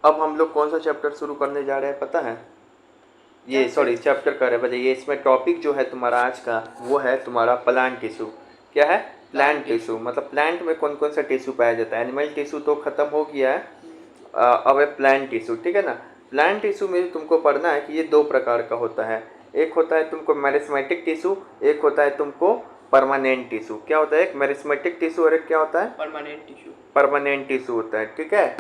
अब हम लोग कौन सा चैप्टर शुरू करने जा रहे हैं पता है? ये सॉरी चैप्टर कर रहे हैं, बताइए। इसमें टॉपिक जो है तुम्हारा आज का वो है तुम्हारा प्लांट टिश्यू। क्या है? Plant tissue. मतलब प्लांट में कौन कौन सा टिश्यू पाया जाता है। एनिमल टिश्यू तो खत्म हो गया है, अब है प्लांट टिश्यू, ठीक है ना। प्लांट टिश्यू में तुमको पढ़ना है कि ये दो प्रकार का होता है। एक होता है तुमको मेरिस्मेटिक टिश्यू, एक होता है तुमको परमानेंट टिश्यू। क्या होता है? एक मेरिस्मेटिक टिश्यू और एक क्या होता है? Permanent tissue. परमानेंट टिश्यू होता है, ठीक है।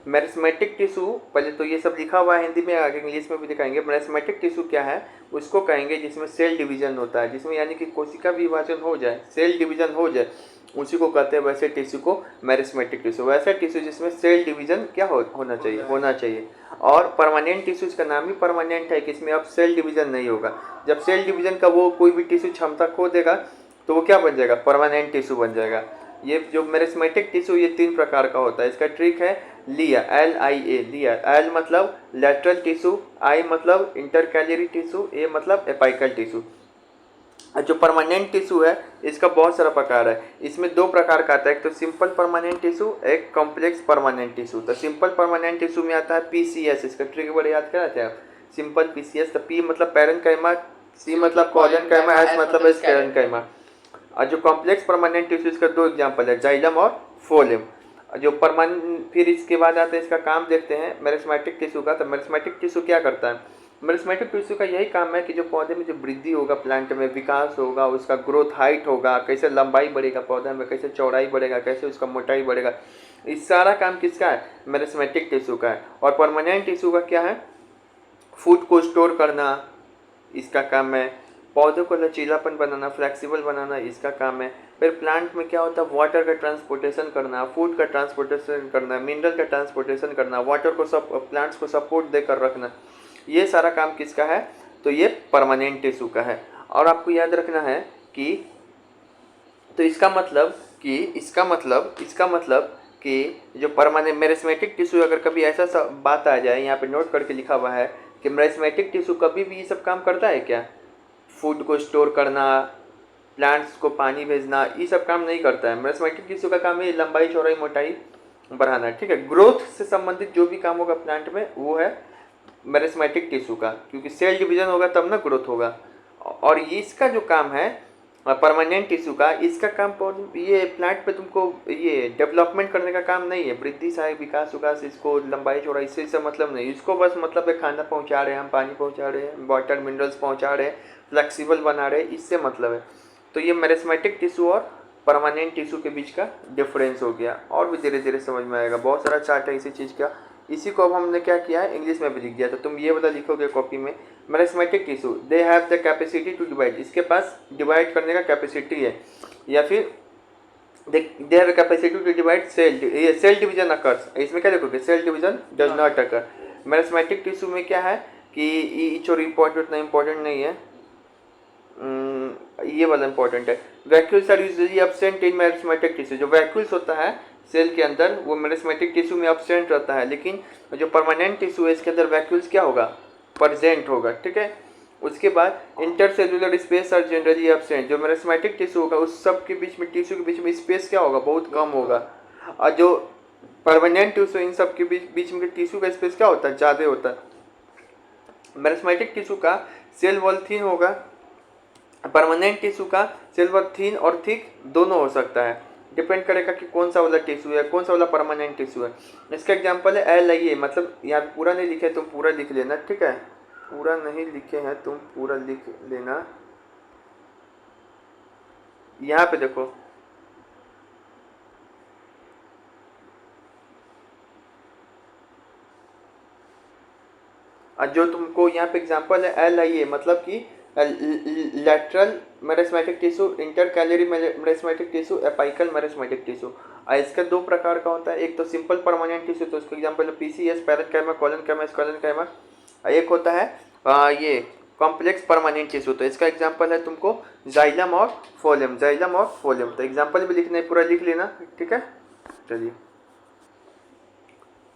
मेरिस्मेटिक टिश्यू, पहले तो ये सब लिखा हुआ है हिंदी में, आगे इंग्लिश में भी दिखाएंगे। मेरिस्मेटिक टिश्यू क्या है? उसको कहेंगे जिसमें सेल डिवीजन होता है, जिसमें यानी कि कोशिका विभाजन हो जाए, सेल डिवीजन हो जाए, उसी को कहते हैं वैसे टिश्यू को मेरिस्मेटिक टिश्यू। वैसा टिश्यू जिसमें सेल डिवीजन क्या होना चाहिए, होना चाहिए। और परमानेंट टिश्यूज का नाम ही परमानेंट है कि इसमें अब सेल डिवीजन नहीं होगा। जब सेल डिवीजन का वो कोई भी टिश्यू क्षमता खो देगा तो वो क्या बन जाएगा? परमानेंट टिश्यू बन जाएगा। ये जो मेरिस्मेटिक टिश्यू ये 3 प्रकार का होता है। इसका ट्रिक है लिया, LIA, लिया। एल मतलब लेटरल टिश्यू, आई मतलब इंटरकैलियरी टिश्यू, ए मतलब एपाइकल टिश्यू। जो परमानेंट टिश्यू है इसका बहुत सारा प्रकार है। इसमें 2 प्रकार का आता है, एक तो सिंपल परमानेंट टिश्यू, एक कॉम्प्लेक्स परमानेंट टिश्यू। तो सिंपल परमानेंट टिश्यू में आता है PCS। इसका ट्रिक बड़े याद कराते हैं आप। सिंपल PCS, तो P मतलब पैरेन्काइमा, C मतलब कॉलेनकाइमा, S मतलब स्क्लेरेन्काइमा। और जो कॉम्प्लेक्स परमानेंट टिश्यू, इसका 2 एग्जाम्पल है, जाइलम और फोलेम। जो परमानेंट, फिर इसके बाद आता है इसका काम देखते हैं मेरिस्मेटिक टिश्यू का। तो मेरिस्मेटिक टिश्यू क्या करता है? मेरिस्मेटिक टिश्यू का यही काम है कि जो पौधे में जो वृद्धि होगा, प्लांट में विकास होगा, उसका ग्रोथ हाइट होगा, कैसे लंबाई बढ़ेगा पौधा में, कैसे चौड़ाई बढ़ेगा, कैसे उसका मोटाई बढ़ेगा, इस सारा काम किसका है? मेरिस्मेटिक टिश्यू का है। और परमानेंट टिश्यू का क्या है? फूड को स्टोर करना इसका काम है। पौधों को लचीलापन बनाना, फ्लेक्सिबल बनाना इसका काम है। फिर प्लांट में क्या होता है? वाटर का ट्रांसपोर्टेशन करना, फूड का ट्रांसपोर्टेशन करना, मिनरल का ट्रांसपोर्टेशन करना, वाटर को सब प्लांट्स को सपोर्ट देकर रखना, ये सारा काम किसका है? तो ये परमानेंट टिश्यू का है। और आपको याद रखना है कि तो इसका मतलब कि जो परमानेंट मेरिस्मेटिक टिश्यू, अगर कभी ऐसा सब बात आ जाए, यहाँ पे नोट करके लिखा हुआ है कि मेरिस्मेटिक टिश्यू कभी भी ये सब काम करता है क्या? फूड को स्टोर करना, प्लांट्स को पानी भेजना, ये सब काम नहीं करता है। मेरिस्मेटिक टिश्यू का काम है लंबाई, चौड़ाई, मोटाई बढ़ाना, ठीक है। ग्रोथ से संबंधित जो भी काम होगा प्लांट में वो है मेरिस्मेटिक टिश्यू का, क्योंकि सेल डिवीजन होगा तब ना ग्रोथ होगा। और इसका जो काम है परमानेंट टिश्यू का, इसका काम ये प्लांट पे तुमको ये डेवलपमेंट करने का काम नहीं है, वृद्धि सहायक विकास विकास, इसको लंबाई चौड़ाई इससे मतलब नहीं। इसको बस मतलब है खाना पहुंचा रहे हैं हम, पानी पहुंचा रहे हैं, वाटर मिनरल्स पहुंचा रहे हैं, फ्लेक्सिबल बना रहे हैं, इससे मतलब है। तो ये मेरिस्मेटिक टिश्यू और परमानेंट टिश्यू के बीच का डिफरेंस हो गया। और भी धीरे धीरे समझ में आएगा, बहुत सारा चार्ट है इसी चीज़ का। इसी को अब हमने क्या किया है, इंग्लिश में भी लिख दिया। तो तुम ये बता लिखोगे कॉपी में, meristematic tissue they have the capacity to divide, इसके पास डिवाइड करने का कैपेसिटी है। या फिर they have capacity to divide cell division occurs, इसमें क्या देखोगे? Cell division does not occur. Meristematic tissue में क्या है कि ईच और इम्पोर्टेंट नहीं है, ये वाला इंपॉर्टेंट है। Vacuoles are usually absent in meristematic tissue. जो वैक्यूल्स होता है सेल के अंदर वो मेरिस्मेटिक टिश्यू में एब्सेंट रहता है, लेकिन जो परमानेंट टिश्यू है इसके अंदर वैक्यूल्स क्या होगा? प्रेजेंट होगा, ठीक है। उसके बाद intercellular space are generally absent. जो मेरिस्मेटिक टिश्यू होगा उस सब के बीच में, टिश्यू के बीच में स्पेस क्या होगा? बहुत कम होगा। और जो परमानेंट टिश्यू इन सब के बीच में टिश्यू का स्पेस क्या होता है? ज़्यादा होता है। मेरिस्मेटिक टिश्यू का सेल वॉल थिन होगा, परमानेंट टिश्यू का सेल वॉल थिन और थिक दोनों हो सकता है, डिपेंड करेगा कि कौन सा वाला टिश्यू है, कौन सा वाला परमानेंट टिश्यू है। इसका एग्जांपल है LIA, मतलब यहाँ पूरा नहीं लिखे, तुम पूरा लिख लेना, ठीक है। पूरा नहीं लिखे हैं तुम, पूरा लिख लेना। यहाँ पे देखो, जो तुमको यहाँ पे एग्जांपल है LIA, मतलब कि lateral meristematic tissue, intercalary meristematic tissue, apical meristematic tissue. इसका 2 प्रकार का होता है, एक तो सिंपल परमानेंट टिश्यू, तो उसका एग्जांपल है PCS, पैरेन्काइमा, कॉलेनकाइमा, स्क्लेरेन्काइमा। एक होता है ये कॉम्प्लेक्स परमानेंट टिश्यू, तो इसका एग्जांपल है तुमको जाइलम और फोलेम, जाइलम और फोलेम। तो एग्जांपल भी लिखना है, पूरा लिख लेना, ठीक है। चलिए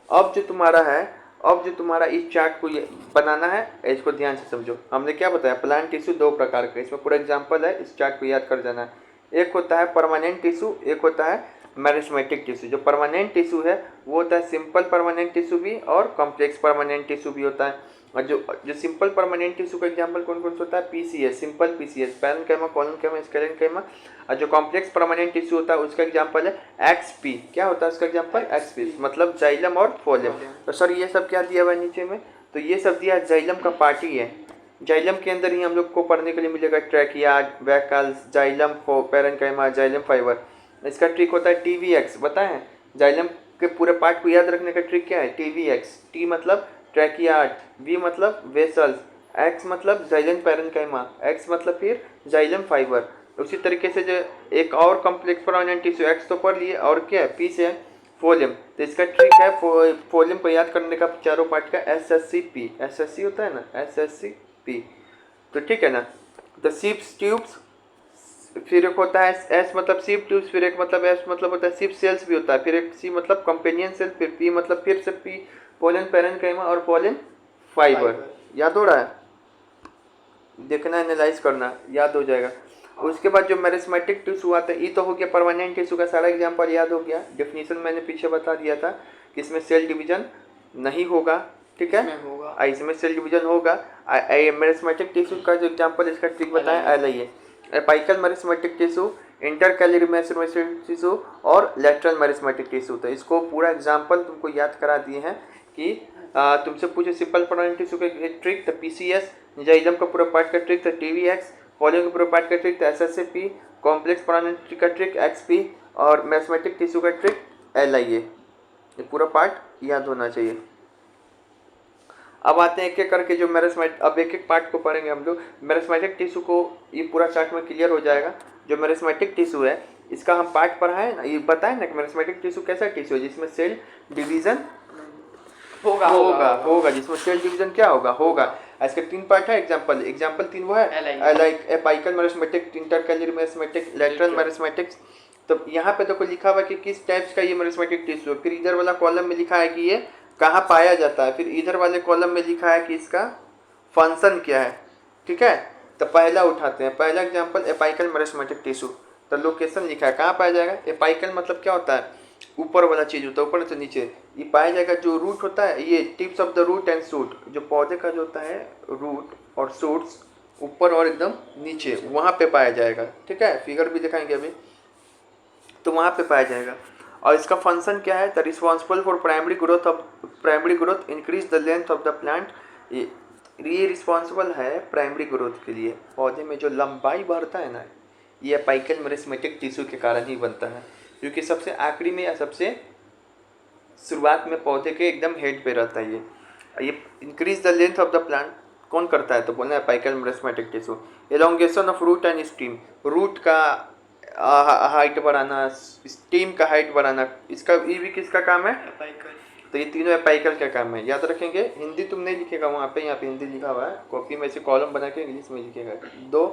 अब जो तुम्हारा इस चार्ट को ये बनाना है, इसको ध्यान से समझो। हमने क्या बताया? प्लांट टिश्यू 2 प्रकार का, इसमें पूरा एग्जांपल है, इस चार्ट को याद कर देना है। एक होता है परमानेंट टिश्यू, एक होता है मैरिस्मेटिक टिश्यू। जो परमानेंट टिश्यू है वो होता है सिंपल परमानेंट टिश्यू भी और कॉम्प्लेक्स परमानेंट टिश्यू भी होता है। और जो सिंपल परमानेंट टिश्यू का एग्जांपल कौन कौन सा होता है? PCS, simple PCS, parenchyma, collenchyma, sclerenchyma. और जो कॉम्प्लेक्स परमानेंट टिश्यू होता है उसका एग्जांपल है एक्सपी। क्या होता है उसका एग्जांपल? एक्सपी, मतलब जाइलम और फोलियम। तो सर ये सब क्या दिया हुआ है नीचे में? तो ये सब दिया जाइलम का पार्ट ही है। जाइलम के अंदर ही हम लोग को पढ़ने के लिए मिलेगा trachea, vessels, xylem, parenchyma, xylem fibre. इसका ट्रिक होता है टीवीएक्स। बताएं जाइलम के पूरे पार्ट को याद रखने का ट्रिक क्या है? टीवीएक्स। टी मतलब ट्रैकियार्ड, वी मतलब वेसल्स, एक्स मतलब जाइलम पैरेन्काइमा, एक्स मतलब फिर जाइलम फाइबर। उसी तरीके से जो एक और कॉम्प्लेक्स परमानेंट टिश्यू, एक्स तो पढ़ लिए, और क्या है? पी से फोलियम। तो इसका ट्रिक है फोलियम को याद करने का चारों पार्ट का SSCP। SSC होता है ना, SSCP। तो ठीक है ना। द सिप्स ट्यूब्स, फिर एक होता है एस मतलब सिप ट्यूब्स, फिर एक मतलब एस मतलब होता है सिप सेल्स भी होता है, फिर एक सी मतलब कंपेनियन सेल, फिर पी मतलब फिर से पी पोलन पैरेन्काइमा और पोलन फाइबर। याद हो रहा है? देखना, एनालाइज करना, याद हो जाएगा। उसके बाद जो मेरिस्मेटिक टिश्यू आता है, ये तो हो गया परमानेंट टिश्यू का सारा एग्जांपल याद हो गया। डेफिनेशन मैंने पीछे बता दिया था कि इसमें सेल डिवीजन नहीं होगा, ठीक है, इसमें सेल डिवीजन होगा। मेरिस्मेटिक टिश्यू का जो एग्जांपल, इसका ट्रिक बताएं, एलाइए apical meristematic tissue, intercalary meristematic tissue और लेटरल मेरिस्मेटिक टिश्यू। तो इसको पूरा एग्जांपल तुमको याद करा दिए हैं कि तुमसे पूछे सिंपल परमानेंट टिश्यू का ट्रिक था पीसीएस, जाइलम का पूरा पार्ट का ट्रिक था टीवीएक्स, फॉलियम का पूरा पार्ट का ट्रिक था एसएसपी, कॉम्प्लेक्स परमानेंट का ट्रिक एक्सपी और मैथमेटिक टिश्यू का ट्रिक एलआईए। ये पूरा पार्ट याद होना चाहिए। अब आते हैं एक एक करके जो मेरिस्मेटिक, अब एक एक पार्ट को पढ़ेंगे हम लोग। मेरिस्मेटिक टिश्यू को ये पूरा चार्ट में क्लियर हो जाएगा। जो मेरिस्मेटिक टिश्यू है इसका हम पार्ट पढ़ाएं ना, ये बताएं ना कि मेरिस्मेटिक टिश्यू कैसा टिश्यू है जिसमें सेल डिवीजन होगा जिसमें सेल डिवीजन क्या होगा। इसके 3 पार्ट है। एग्जांपल 3 वो है like apical meristematic, intercalary meristematic, lateral meristematic. तो यहाँ पे देखो लिखा हुआ है कि किस टाइप्स का ये मेरिस्मेटिक टिश्यू है। फिर इधर वाला कॉलम में लिखा है कि ये कहाँ पाया जाता है, फिर इधर वाले कॉलम में लिखा है कि इसका फंक्शन क्या है, ठीक है। तो पहला उठाते हैं, पहला एग्जांपल एपाइकल मेरिस्मेटिक टिश्यू। तो लोकेशन लिखा है, कहाँ पाया जाएगा? एपाइकल मतलब क्या होता है? ऊपर वाला चीज होता है, ऊपर से नीचे। ये पाया जाएगा जो रूट होता है, ये tips of the root and shoot, जो पौधे का जो होता है रूट और शूट्स ऊपर और एकदम नीचे, वहाँ पे पाया जाएगा, ठीक है। फिगर भी दिखाएंगे अभी, तो वहाँ पे पाया जाएगा। और इसका फंक्शन क्या है? The responsible for primary growth, increase the length of the plant. ये रिस्पॉन्सिबल है प्राइमरी ग्रोथ के लिए। पौधे में जो लंबाई बढ़ता है ना, ये एपाइकल मेरिस्मेटिक टिश्यू के कारण ही बनता है, क्योंकि सबसे आखिरी में या सबसे शुरुआत में पौधे के एकदम हेड पे रहता है। ये increase the length of the plant कौन करता है? तो बोलना है apical meristematic tissue. Elongation of root and stem, root का हाइट बढ़ाना, स्टीम का हाइट बढ़ाना, इसका ये भी किसका काम है? एपाइकल। तो ये तीनों एपाइकल का काम है, याद रखेंगे। हिंदी तुम नहीं लिखेगा वहाँ पे, यहाँ पे हिंदी लिखा हुआ है, कॉपी में से कॉलम बना के इंग्लिश में लिखेगा। 2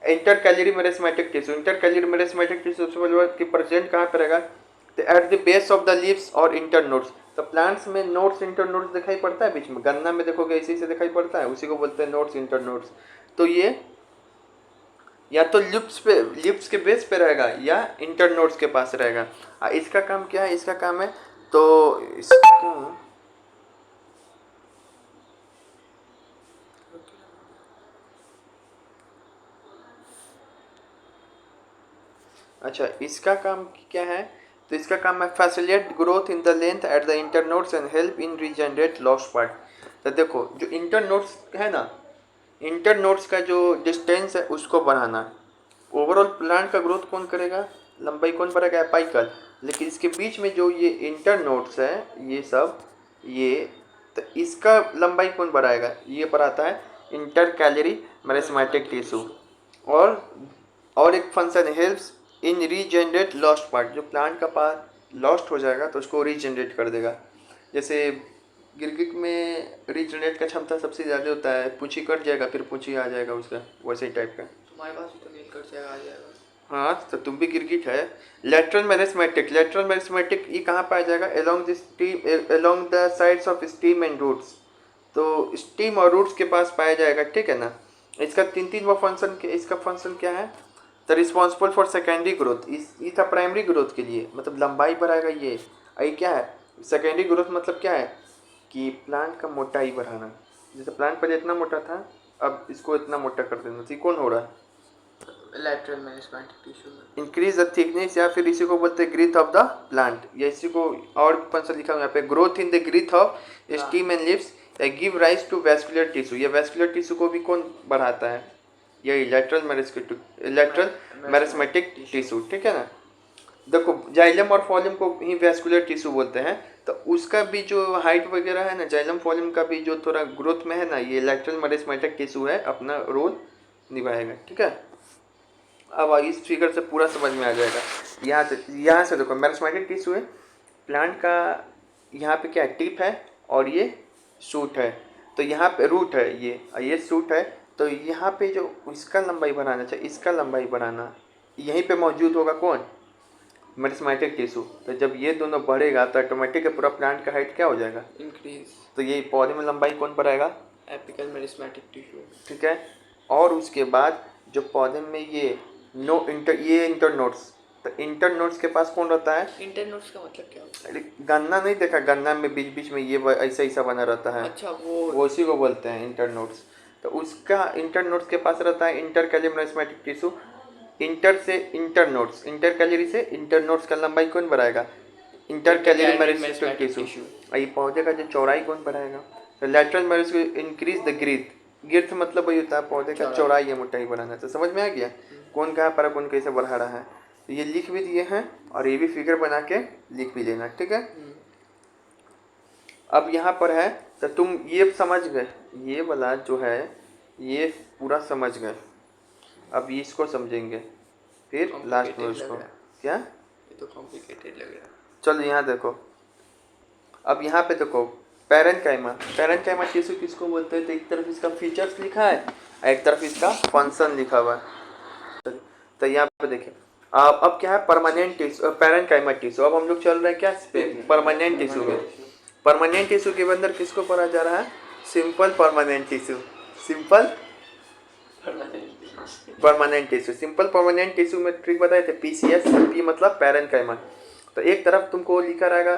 intercalary meristematic tissue. Intercalary meristematic tissue सबसे पहले कि प्रेजेंट कहाँ पे रहेगा? तो at the base of the leaves और इंटर नोड्स। तो प्लांट्स में नोड्स इंटर नोड्स दिखाई पड़ता है बीच में, गन्ना में देखोगे इसी से दिखाई पड़ता है, उसी को बोलते हैं नोड्स इंटर नोड्स। तो ये या तो लिप्स के बेस पे रहेगा या इंटर नोड्स के पास रहेगा। इसका काम क्या है? इसका काम है तो इसका अच्छा, इसका काम क्या है? तो इसका काम है facilitate growth in the length at the inter nodes and help in regenerate lost part. तो देखो जो इंटर नोड्स है ना, इंटर नोड्स का जो डिस्टेंस है उसको बढ़ाना। ओवरऑल प्लांट का ग्रोथ कौन करेगा? लंबाई कौन बढ़ाएगा? एपाइकल। लेकिन इसके बीच में जो ये इंटर नोड्स है, ये सब, ये तो इसका लंबाई कौन बढ़ाएगा? ये बढ़ाता है इंटरकैलरी मेरिस्मेटिक टिश्यू। और एक function helps in regenerate lost part, जो प्लांट का पार्ट लॉस्ट हो जाएगा तो उसको रीजनरेट कर देगा। जैसे गिरगिट में रीजनरेट का क्षमता सबसे ज़्यादा होता है, पूंछी कट जाएगा फिर पूंछी आ जाएगा उसका, वैसे ही टाइप का। तुम्हारे पास तो नील कट जाएगा, आ जाएगा। हाँ, तो तुम भी गिरगिट है। लेटरल मेरिस्मेटिक ये कहाँ पाया जाएगा? Along the sides of stem and roots. तो स्टीम और रूट्स के पास पाया जाएगा, ठीक है ना। इसका 3 वो फंक्शन, इसका फंक्शन क्या है? The responsible for secondary growth, ये था प्राइमरी ग्रोथ के लिए, मतलब लंबाई बढ़ाएगा ये। और ये क्या है सेकेंडरी ग्रोथ, मतलब क्या है कि प्लांट का मोटाई बढ़ाना। जैसे प्लांट पहले इतना मोटा था, अब इसको इतना मोटा कर देना, तो कौन हो रहा है lateral meristematic tissue. Increase the thickness, या फिर इसी को बोलते हैं ग्रीथ ऑफ द प्लांट, या इसी को और कौन सा लिखा हुआ यहाँ पे, growth in the girth of stem and leaves, या give rise to vascular tissue. ये वैस्कुलर टिश्यू को भी कौन बढ़ाता है, यही लैटरल मेरिस्टेमेटिक टिश्यू, ठीक है ना। देखो जाइलम और फॉलियम को ही वैस्कुलर टिश्यू बोलते हैं, तो उसका भी जो हाइट वगैरह है ना, जाइलम फॉलियम का भी जो थोड़ा ग्रोथ में है ना, ये लैटरल मेरिस्टेमेटिक टिश्यू है, अपना रोल निभाएगा, ठीक है। अब इस फिगर से पूरा समझ में आ जाएगा। यहाँ से देखो मेरिस्टेमेटिक टिश्यू है प्लांट का, यहाँ पे क्या है टिप है और ये शूट है, तो यहाँ पे रूट है ये और ये शूट है, तो यहाँ पे जो इसका लंबाई बढ़ाना चाहिए, इसका लंबाई बढ़ाना यहीं पे मौजूद होगा कौन, मेरिस्टेमेटिक टिश्यू। तो जब ये दोनों बढ़ेगा तो ऑटोमेटिक पूरा प्लांट का हाइट क्या हो जाएगा, इंक्रीज। तो ये पौधे में लंबाई कौन बढ़ाएगा, एपिकल मेरिस्टेमेटिक टिश्यू, ठीक है। और उसके बाद जो पौधे में ये इंटरनोड्स, तो इंटरनोड्स के पास कौन रहता है, इंटरनोड्स का मतलब क्या होता है? अरे गन्ना नहीं देखा, गन्ना में बीच बीच में ये ऐसा ऐसा बना रहता है, अच्छा वो उसी को बोलते हैं इंटरनोड्स। तो उसका इंटरनोड्स के पास रहता है इंटरकैलियर मेरिस्टेमेटिक टिश्यू। इंटर से इंटरनोड्स, इंटरकैलियरी से इंटरनोड्स का लंबाई कौन बढ़ाएगा, इंटरकैलियर मेरिस्टेमेटिक टिश्यू। और ये पौधे का जो चौड़ाई कौन बढ़ाएगा, तो लैटरल मेरिस्टेम इंक्रीज द ग्रीथ, गिर्थ मतलब वही होता है पौधे का चौड़ाई या मोटाई बढ़ाना। तो समझ में आ गया कौन कहाँ पर कौन कैसे बढ़ा रहा है, तो ये लिख भी दिए हैं और ये भी फिगर बना के लिख भी लेना, ठीक है। अब यहाँ पर है तो तुम ये समझ गए, ये वाला जो है ये पूरा समझ गए, अब इसको समझेंगे फिर लास्ट में उसको, क्या ये तो कॉम्प्लिकेटेड लग रहा है। चलो यहाँ देखो, अब यहाँ पे देखो पैरेन्काइमा टिश्यू किसको बोलते हैं, तो एक तरफ इसका फीचर्स लिखा है और एक तरफ इसका फंक्शन लिखा हुआ है। तो यहाँ पे देखिए अब क्या है परमानेंट टिश्यू, पैरेन्काइमा टिश्यू। अब हम लोग चल रहे हैं क्या परमानेंट टिश्यू में। परमानेंट टिश्यू के अंदर किसको पढ़ा जा रहा है, simple permanent tissue, simple permanent tissue. Simple permanent tissue में ट्रिक बताए थे पीसीएस, पी मतलब पैरेन्काइमा। तो एक तरफ तुमको लिखा रहेगा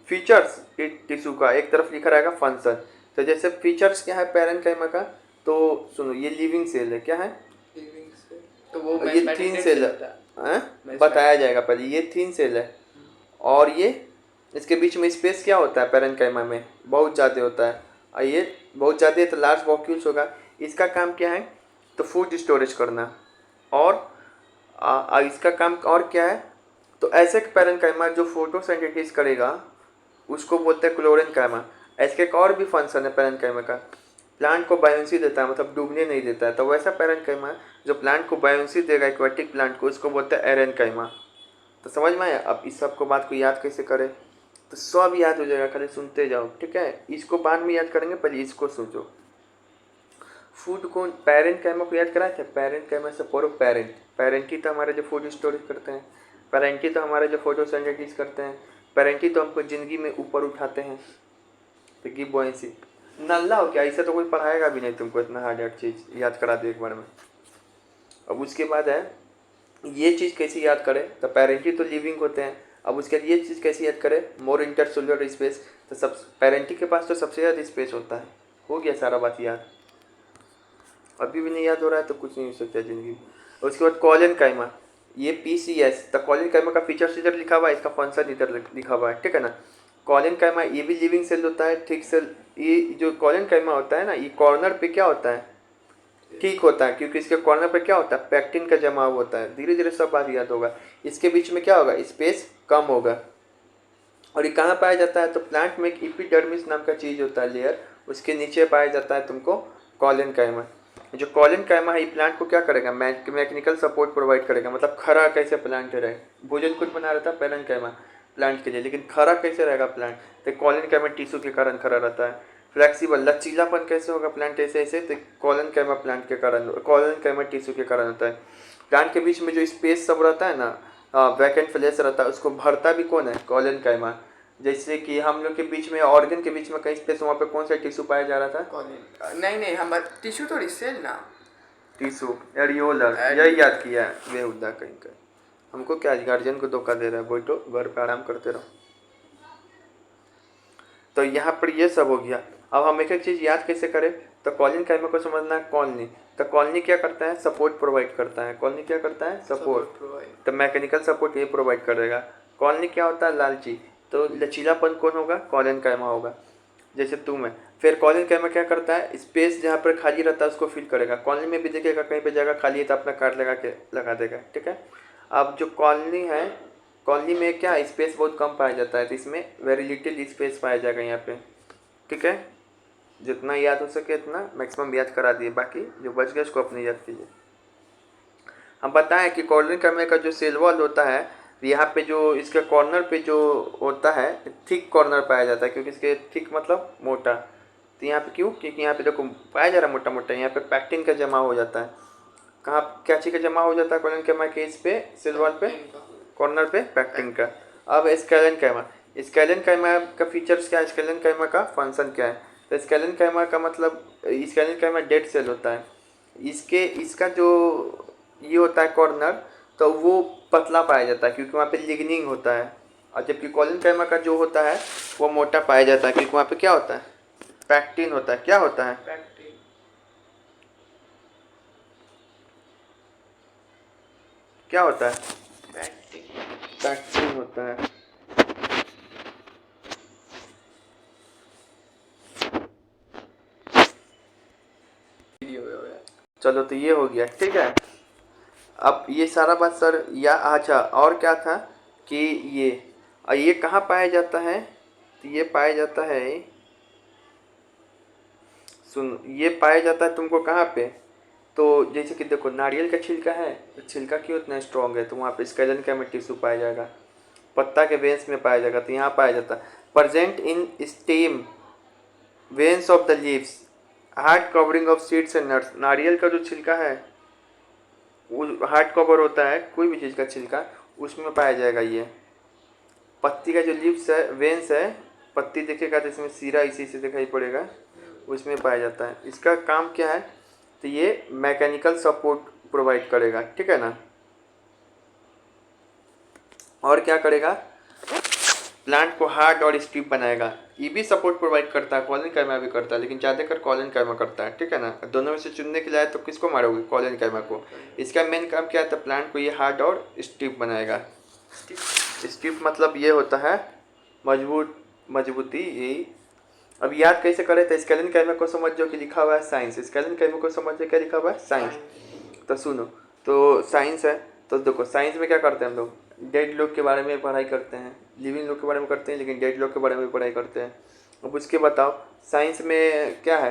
फीचर्स टिश्यू का, एक तरफ लिखा रहेगा फंक्शन। तो जैसे फीचर्स क्या है पैरेन्काइमा का, तो सुनो ये लिविंग सेल है, क्या है लिविंग सेल, तो वो ये थीन सेल है, बताया जाएगा पहले, ये थीन सेल है और ये इसके बीच में स्पेस क्या होता है पैरेन्काइमा में, बहुत ज़्यादा होता है, और ये बहुत ज़्यादा है तो लार्ज वॉक्यूल्स होगा। इसका काम क्या है, तो फूड स्टोरेज करना, और इसका काम और क्या है, तो ऐसे पैरेन्काइमा जो फोटोसिंथेसिस करेगा उसको बोलते हैं क्लोरेन्काइमा। ऐसे एक और भी फंक्शन है पैरेन्काइमा का, प्लांट को बायोन्सी देता है, मतलब डूबने नहीं देता है, तो वैसा पैरेन्काइमा जो प्लांट को बायोन्सी देगा एक्वाटिक प्लांट को, उसको बोलते हैं एरेन्काइमा। तो समझ में आया। अब इस सब को बात को याद कैसे करें, तो सब याद हो जाएगा, खाली सुनते जाओ, ठीक है। इसको बाद में याद करेंगे, पहले इसको सोचो। फूड को पैरेन्काइमा को याद कराए थे, पैरेन्काइमा से पढ़ो पेरेंटी तो हमारे जो फूड स्टोरेज करते हैं, पेरेंटी तो हमारे जो फोटोसिंथेसिस करते हैं, पेरेंटी तो हमको ज़िंदगी में ऊपर उठाते हैं, तो गिव बॉयंसी। नल्ला हो क्या, ऐसा तो कोई पढ़ाएगा भी नहीं तुमको, इतना हार्ड चीज़ याद करा दे एक बार में। अब उसके बाद है ये चीज़ कैसे याद करें, तो पेरेंटी तो लिविंग होते हैं। अब उसके लिए ये चीज़ कैसे याद करें, मोर इंटरसेल्युलर स्पेस, तो सब पेरेंटी के पास तो सबसे ज़्यादा स्पेस होता है। हो गया सारा बात याद, अभी भी नहीं याद हो रहा है तो कुछ नहीं हो सकता ज़िंदगी में। उसके बाद कॉलेनकाइमा, ये पीसीएस, तो कॉलेनकाइमा का फीचर्स इधर लिखा हुआ है, इसका फंक्शन इधर लिखा हुआ है, ठीक है ना। कॉलेनकाइमा ये भी लिविंग सेल होता है, थिक सेल। ये जो कॉलेनकाइमा होता है ना, ये कॉर्नर पे क्या होता है, ठीक होता है, क्योंकि इसके कॉर्नर पे क्या होता है, पैक्टिन का जमाव होता है। धीरे धीरे सब बात याद होगा। इसके बीच में क्या होगा, स्पेस कम होगा। और ये कहाँ पाया जाता है, तो प्लांट में एक एपिडर्मिस नाम का चीज़ होता है लेयर, उसके नीचे पाया जाता है तुमको कॉलेनकाइमा। जो कॉलेनकाइमा है ये प्लांट को क्या करेगा, मैकेनिकल सपोर्ट प्रोवाइड करेगा, मतलब खरा कैसे प्लांट रहे। भोजन कुछ बना रहता है पैरेन्काइमा प्लांट के लिए, लेकिन खरा कैसे रहेगा प्लांट, तो कॉलेनकाइमा टिश्यू के कारण खरा रहता है। फ्लेक्सिबल लचीलापन कैसे होगा प्लांट ऐसे ऐसे, तो कॉलेनकाइमा प्लांट के कारण, कॉलेनकाइमा टिश्यू के कारण होता है। प्लांट के बीच में जो स्पेस सब रहता है ना, वैकेंट फ्लेश रहता है, उसको भरता भी कौन है, कॉलेनकाइमा। जैसे कि हम लोग के बीच में ऑर्गन के बीच में कहीं स्पेस, वहाँ पे कौन सा टिश्यू पाया जा रहा था, नहीं हमारा टिश्यू तो सेल ना, टिश्यू एरियोलर, यही याद किया है बेहुदा कहीं का। हमको क्या गार्जियन को धोखा दे रहा है, बैठो घर पे आराम करते रहो। तो यहाँ पर ये सब हो गया। अब हम एक एक चीज़ याद कैसे करें, तो कॉलिंग कैमा को समझना है। कॉलोनी, तो कॉलोनी क्या करता है, सपोर्ट प्रोवाइड करता है। कॉलोनी क्या करता है, सपोर्ट। तो मैकेनिकल सपोर्ट ये प्रोवाइड करेगा। कॉलोनी क्या होता है, लालची। तो लचीलापन कौन होगा, कॉलिंग कैमा होगा, जैसे तुम है। फिर कॉलिंग कैमा क्या करता है, स्पेस जहाँ पर खाली रहता है उसको फिल करेगा। कॉलोनी में भी देखिएगा कहीं पर जगह खाली है तो अपना कार्ड लगा देगा, ठीक है। अब जो कॉलोनी है, कॉलोनी में क्या स्पेस बहुत कम पाया जाता है, तो इसमें वेरी लिटिल स्पेस पाया जाएगा यहाँ पे, ठीक है। जितना याद हो सके उतना मैक्सिमम याद करा दिए, बाकी जो बच गया उसको अपने याद कीजिए। हम बताएं कि कॉर्नर कैमरे का जो सेल वॉल होता है, यहाँ पे जो इसके कॉर्नर पे जो होता है थिक कॉर्नर पाया जाता है, क्योंकि इसके थिक मतलब मोटा। तो यहाँ पे क्यों, क्योंकि यहाँ पे देखो पाया जा रहा है मोटा मोटा, यहाँ पे पैक्टिन का जमा हो जाता है। कहाँ क्या चीज़ का जमा हो जाता है कॉर्नर कैमरा के इस पे सेल वॉल पे, कॉर्नर पे पैक्टिन का। अब स्केलन कैमरा, स्केलन कैमरा का फीचर्स क्या है, स्केलन कैमरा का फंक्शन क्या है। तो स्केलन कैमरा का मतलब, स्केलन कैमरा डेड सेल होता है। इसका जो ये होता है कॉर्नर, तो वो पतला पाया जाता है क्योंकि वहाँ पे लिग्निंग होता है। और जबकि कॉलिन कैमरा का जो होता है वो मोटा पाया जाता है, क्योंकि वहाँ पे क्या होता है, पैक्टिन होता है। क्या होता है, क्या होता है, पैक्टिन होता है। चलो तो ये हो गया, ठीक है। अब ये सारा बात सर या अच्छा और क्या था कि ये कहाँ पाया जाता है, तो ये पाया जाता है, सुन, ये पाया जाता है तुमको कहाँ पे, तो जैसे कि देखो नारियल का छिलका है, तो छिलका क्यों इतना स्ट्रॉन्ग है, तो वहाँ पे स्केलन का में टिश्यू पाया जाएगा। पत्ता के वेन्स में पाया जाएगा, तो यहाँ पाया जाता है। Present in stem veins of the leaves, hard covering of seeds and nuts. नारियल का जो छिलका है वो हार्ड कवर होता है, कोई भी चीज़ का छिलका, उसमें पाया जाएगा ये। पत्ती का जो लीव्स है, वेन्स है, पत्ती देखेगा तो इसमें सीरा इसी से दिखाई पड़ेगा, उसमें पाया जाता है। इसका काम क्या है, तो ये मैकेनिकल सपोर्ट प्रोवाइड करेगा, ठीक है ना। और क्या करेगा, प्लांट को हार्ड और स्टीफ बनाएगा। ये भी सपोर्ट प्रोवाइड करता है, कॉलिन कैमा भी करता है, लेकिन ज़्यादातर कॉलिन कैमा करता है, ठीक है ना। दोनों में से चुनने के लिए तो किसको मारोगे, कॉलिन कैमा को। इसका मेन काम क्या है, तो प्लांट को ये हार्ड और स्टीफ बनाएगा। स्टीफ मतलब ये होता है मजबूती, यही। अब याद कैसे करें, तो स्केलन कैमा को समझो कि लिखा हुआ है साइंस, स्केलन कैमा को समझो क्या लिखा हुआ है, साइंस। तो सुनो, तो साइंस है, तो देखो साइंस में क्या करते हैं हम लोग, डेड लोग के बारे में पढ़ाई करते हैं, लिविंग लोग के बारे में करते हैं, लेकिन डेड लोग के बारे में पढ़ाई करते हैं। अब उसके बताओ साइंस में क्या है,